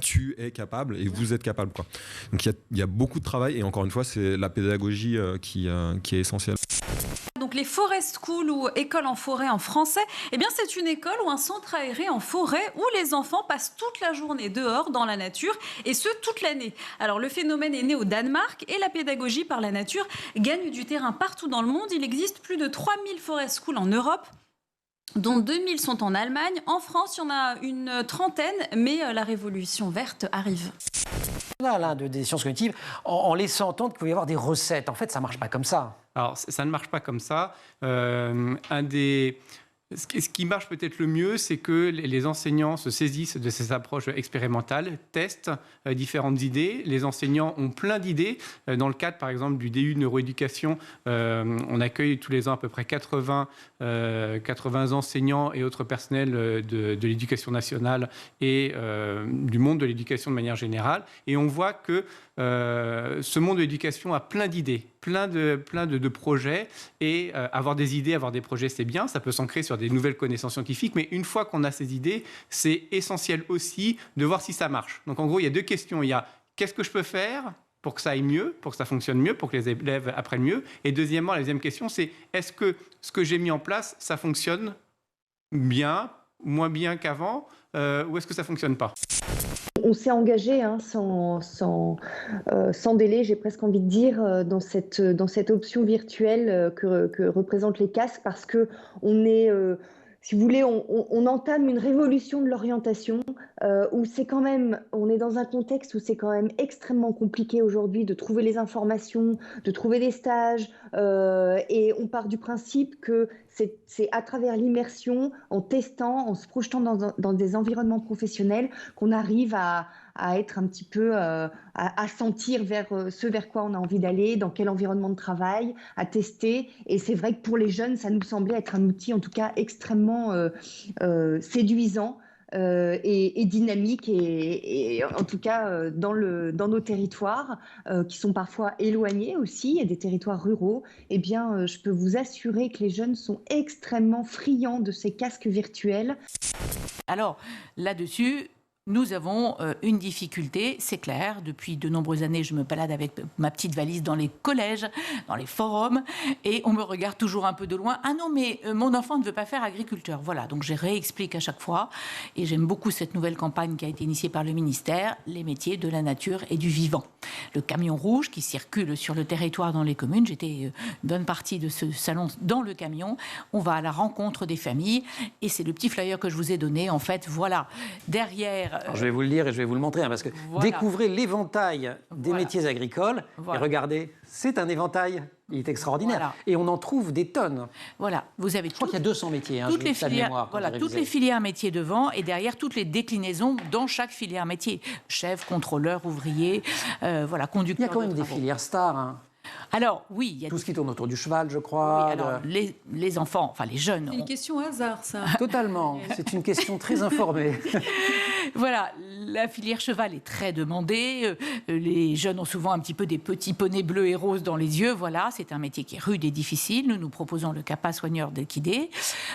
tu es capable et vous êtes capable, quoi. Donc il y a beaucoup de travail, et encore une fois c'est la pédagogie qui est essentielle. Donc les Forest School, ou école en forêt en français, c'est une école ou un centre aéré en forêt où les enfants passent toute la journée dehors dans la nature, et ce toute l'année. Alors le phénomène est né au Danemark, et la pédagogie par la nature gagne du terrain partout dans le monde. Il existe plus de 3000 Forest School en Europe, dont 2000 sont en Allemagne. En France, il y en a une trentaine, mais la révolution verte arrive. Des sciences cognitives, en laissant entendre qu'il peut y avoir des recettes. En fait, ça ne marche pas comme ça. Alors, ça ne marche pas comme ça. Ce qui marche peut-être le mieux, c'est que les enseignants se saisissent de ces approches expérimentales, testent différentes idées. Les enseignants ont plein d'idées. Dans le cadre, par exemple, du DU neuroéducation, on accueille tous les ans à peu près 80 enseignants et autres personnels de l'éducation nationale et du monde de l'éducation de manière générale. Et on voit que ce monde de l'éducation a plein d'idées, plein de projets, et avoir des idées, avoir des projets, c'est bien, ça peut s'ancrer sur des nouvelles connaissances scientifiques, mais une fois qu'on a ces idées, c'est essentiel aussi de voir si ça marche. Donc en gros, il y a 2 questions. Il y a qu'est-ce que je peux faire pour que ça aille mieux, pour que ça fonctionne mieux, pour que les élèves apprennent mieux. Et deuxièmement, la deuxième question, c'est est-ce que ce que j'ai mis en place, ça fonctionne bien, moins bien qu'avant, ou est-ce que ça ne fonctionne pas ? On s'est engagé sans délai, j'ai presque envie de dire, dans cette option virtuelle que représentent les casques, parce que on est, si vous voulez, on entame une révolution de l'orientation où on est dans un contexte où c'est quand même extrêmement compliqué aujourd'hui de trouver les informations, de trouver des stages, et on part du principe que c'est à travers l'immersion, en testant, en se projetant dans des environnements professionnels, qu'on arrive à être un petit peu, à sentir ce vers quoi on a envie d'aller, dans quel environnement de travail, à tester. Et c'est vrai que pour les jeunes, ça nous semblait être un outil, en tout cas, extrêmement séduisant et dynamique, et en tout cas dans nos territoires qui sont parfois éloignés aussi, et des territoires ruraux, je peux vous assurer que les jeunes sont extrêmement friands de ces casques virtuels. Alors là-dessus, nous avons une difficulté, c'est clair. Depuis de nombreuses années, je me balade avec ma petite valise dans les collèges, dans les forums, et on me regarde toujours un peu de loin. Ah non, mais mon enfant ne veut pas faire agriculteur. Voilà, donc je réexplique à chaque fois. Et j'aime beaucoup cette nouvelle campagne qui a été initiée par le ministère, les métiers de la nature et du vivant. Le camion rouge qui circule sur le territoire dans les communes. J'étais une bonne partie de ce salon dans le camion. On va à la rencontre des familles. Et c'est le petit flyer que je vous ai donné. En fait, voilà, derrière... Alors, je vais vous le lire et je vais vous le montrer, parce que découvrez l'éventail des métiers agricoles. Et regardez, c'est un éventail. Il est extraordinaire. Et on en trouve des tonnes. Voilà, vous avez. Je crois qu'il y a 200 métiers. Toutes les filières, toutes les filières métiers devant, et derrière toutes les déclinaisons dans chaque filière métier. Chef, contrôleur, ouvrier, conducteur. Il y a quand même des filières stars. Hein. Alors, oui, il y a tout ce qui tourne autour du cheval, je crois. Oui, alors, les enfants, enfin les jeunes. C'est une question hasard, ça. Totalement. C'est une question très informée. Voilà, la filière cheval est très demandée. Les jeunes ont souvent un petit peu des petits poneys bleus et roses dans les yeux. Voilà, c'est un métier qui est rude et difficile. Nous proposons le CAPA soigneur d'équidé.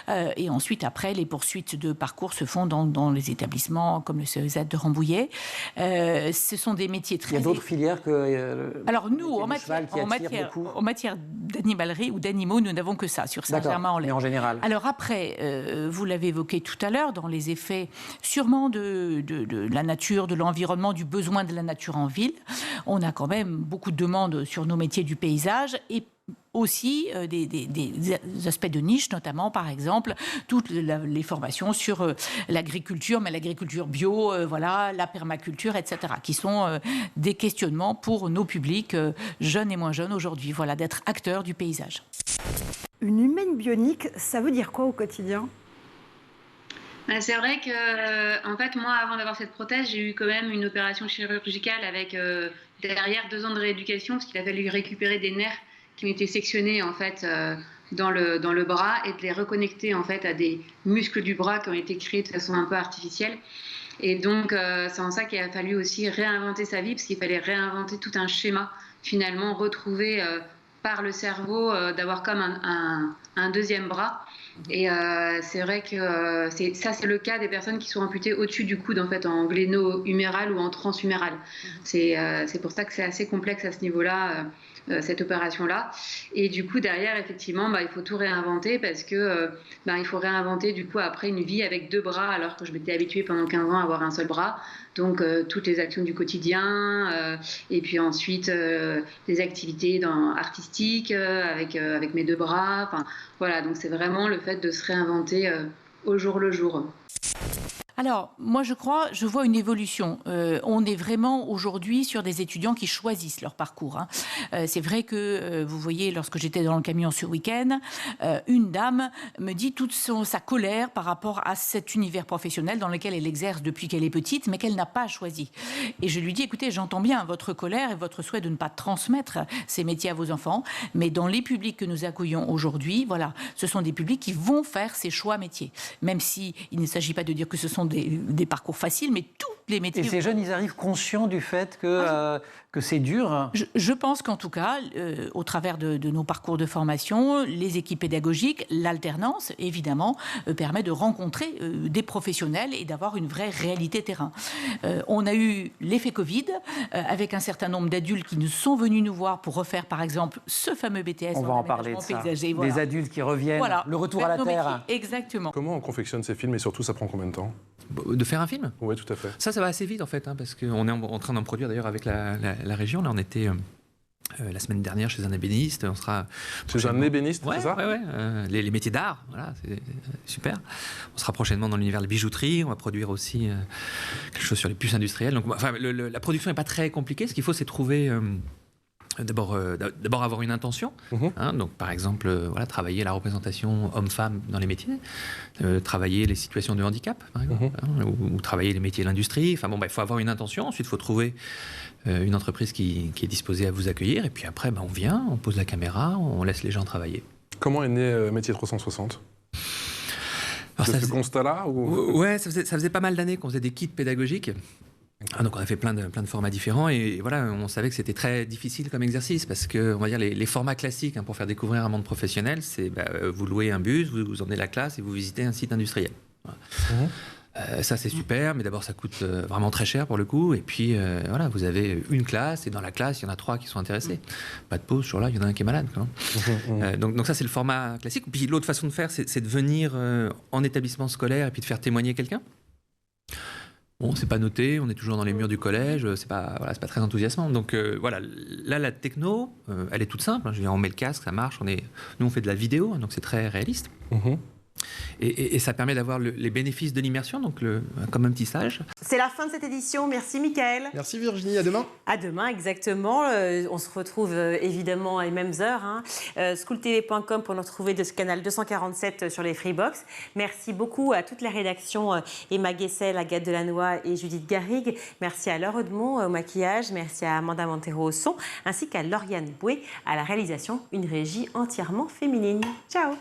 Et ensuite, après, les poursuites de parcours se font dans les établissements comme le CEZ de Rambouillet. Ce sont des métiers très... Il y a d'autres filières que... Alors nous, en matière d'animalerie ou d'animaux, nous n'avons que ça sur Saint-Germain-en-Laye. Mais en général. Alors après, vous l'avez évoqué tout à l'heure, dans les effets sûrement de la nature, de l'environnement, du besoin de la nature en ville, on a quand même beaucoup de demandes sur nos métiers du paysage et aussi des aspects de niche, notamment, par exemple, toutes les formations sur l'agriculture, mais l'agriculture bio, la permaculture, etc., qui sont des questionnements pour nos publics jeunes et moins jeunes aujourd'hui, d'être acteurs du paysage. Une humaine bionique, ça veut dire quoi au quotidien ? C'est vrai que, en fait, moi, avant d'avoir cette prothèse, j'ai eu quand même une opération chirurgicale avec derrière 2 ans de rééducation, parce qu'il a fallu récupérer des nerfs qui ont été sectionnés en fait dans le bras et de les reconnecter en fait à des muscles du bras qui ont été créés de façon un peu artificielle. Et donc c'est en ça qu'il a fallu aussi réinventer sa vie, parce qu'il fallait réinventer tout un schéma, finalement retrouver par le cerveau d'avoir comme un deuxième bras. Et c'est vrai que c'est le cas des personnes qui sont amputées au-dessus du coude, en fait, en gléno-huméral ou en transhuméral. C'est pour ça que c'est assez complexe à ce niveau-là, cette opération-là. Et du coup, derrière, effectivement, il faut tout réinventer, parce que il faut réinventer, du coup, après une vie avec 2 bras, alors que je m'étais habituée pendant 15 ans à avoir un seul bras. Donc, toutes les actions du quotidien, et puis ensuite, des activités artistiques avec mes 2 bras. Enfin, voilà, donc c'est vraiment le fait de se réinventer au jour le jour. Alors, moi, je vois une évolution. On est vraiment aujourd'hui sur des étudiants qui choisissent leur parcours. C'est vrai que, vous voyez, lorsque j'étais dans le camion ce week-end, une dame me dit toute sa colère par rapport à cet univers professionnel dans lequel elle exerce depuis qu'elle est petite, mais qu'elle n'a pas choisi. Et je lui dis, écoutez, j'entends bien votre colère et votre souhait de ne pas transmettre ces métiers à vos enfants, mais dans les publics que nous accueillons aujourd'hui, ce sont des publics qui vont faire ces choix métiers. Même s'il ne s'agit pas de dire que ce sont des parcours faciles, mais tous les métiers... Et ces jeunes, ils arrivent conscients du fait que c'est dur. Je pense qu'en tout cas, au travers de nos parcours de formation, les équipes pédagogiques, l'alternance, évidemment, permet de rencontrer des professionnels et d'avoir une vraie réalité terrain. On a eu l'effet Covid, avec un certain nombre d'adultes qui nous sont venus nous voir pour refaire, par exemple, ce fameux BTS. On va en parler de ça. Des adultes qui reviennent, le retour à la terre. Exactement. Comment on confectionne ces films et surtout, ça prend combien de temps ? De faire un film ? Oui, tout à fait. Ça va assez vite en fait, parce qu'on est en train d'en produire d'ailleurs avec la région. Là, on était la semaine dernière chez un ébéniste. On sera chez un ébéniste, c'est ça ? Oui. Les métiers d'art, voilà, c'est super. On sera prochainement dans l'univers de la bijouterie. On va produire aussi quelque chose sur les puces industrielles. Donc, la production n'est pas très compliquée. Ce qu'il faut, c'est trouver... D'abord avoir une intention, donc par exemple travailler la représentation homme-femme dans les métiers, travailler les situations de handicap par exemple, ou travailler les métiers de l'industrie. Enfin il faut avoir une intention, ensuite il faut trouver une entreprise qui est disposée à vous accueillir, et puis après on vient, on pose la caméra, on laisse les gens travailler. Comment est né Métier 360 ? Ce constat-là ou... Ouais, ça faisait pas mal d'années qu'on faisait des kits pédagogiques. Donc on a fait plein de formats différents, et on savait que c'était très difficile comme exercice, parce que on va dire les formats classiques pour faire découvrir un monde professionnel, c'est vous louez un bus, vous emmenez la classe et vous visitez un site industriel. Voilà. Ça, c'est super, mais d'abord, ça coûte vraiment très cher pour le coup. Et puis, voilà, vous avez une classe, et dans la classe, il y en a 3 qui sont intéressés. Pas de pause, là, il y en a un qui est malade. Donc ça, c'est le format classique. Puis l'autre façon de faire, c'est de venir en établissement scolaire et puis de faire témoigner quelqu'un. Bon, c'est pas noté, on est toujours dans les murs du collège, c'est pas très enthousiasmant. Donc voilà, là, la techno, elle est toute simple. Je veux dire, on met le casque, ça marche. Nous, on fait de la vidéo, donc c'est très réaliste. Et ça permet d'avoir les bénéfices de l'immersion, donc comme un petit sage. C'est la fin de cette édition. Merci Mickaël. Merci Virginie, à demain. À demain, exactement. On se retrouve évidemment à les mêmes heures. Schooltv.com pour nous retrouver de ce canal 247 sur les Freebox. Merci beaucoup à toute la rédaction, Emma Guessel, Agathe Delannoy et Judith Garrigue. Merci à Laure Audemont au maquillage. Merci à Amanda Montero au son, ainsi qu'à Lauriane Boué à la réalisation, une régie entièrement féminine. Ciao.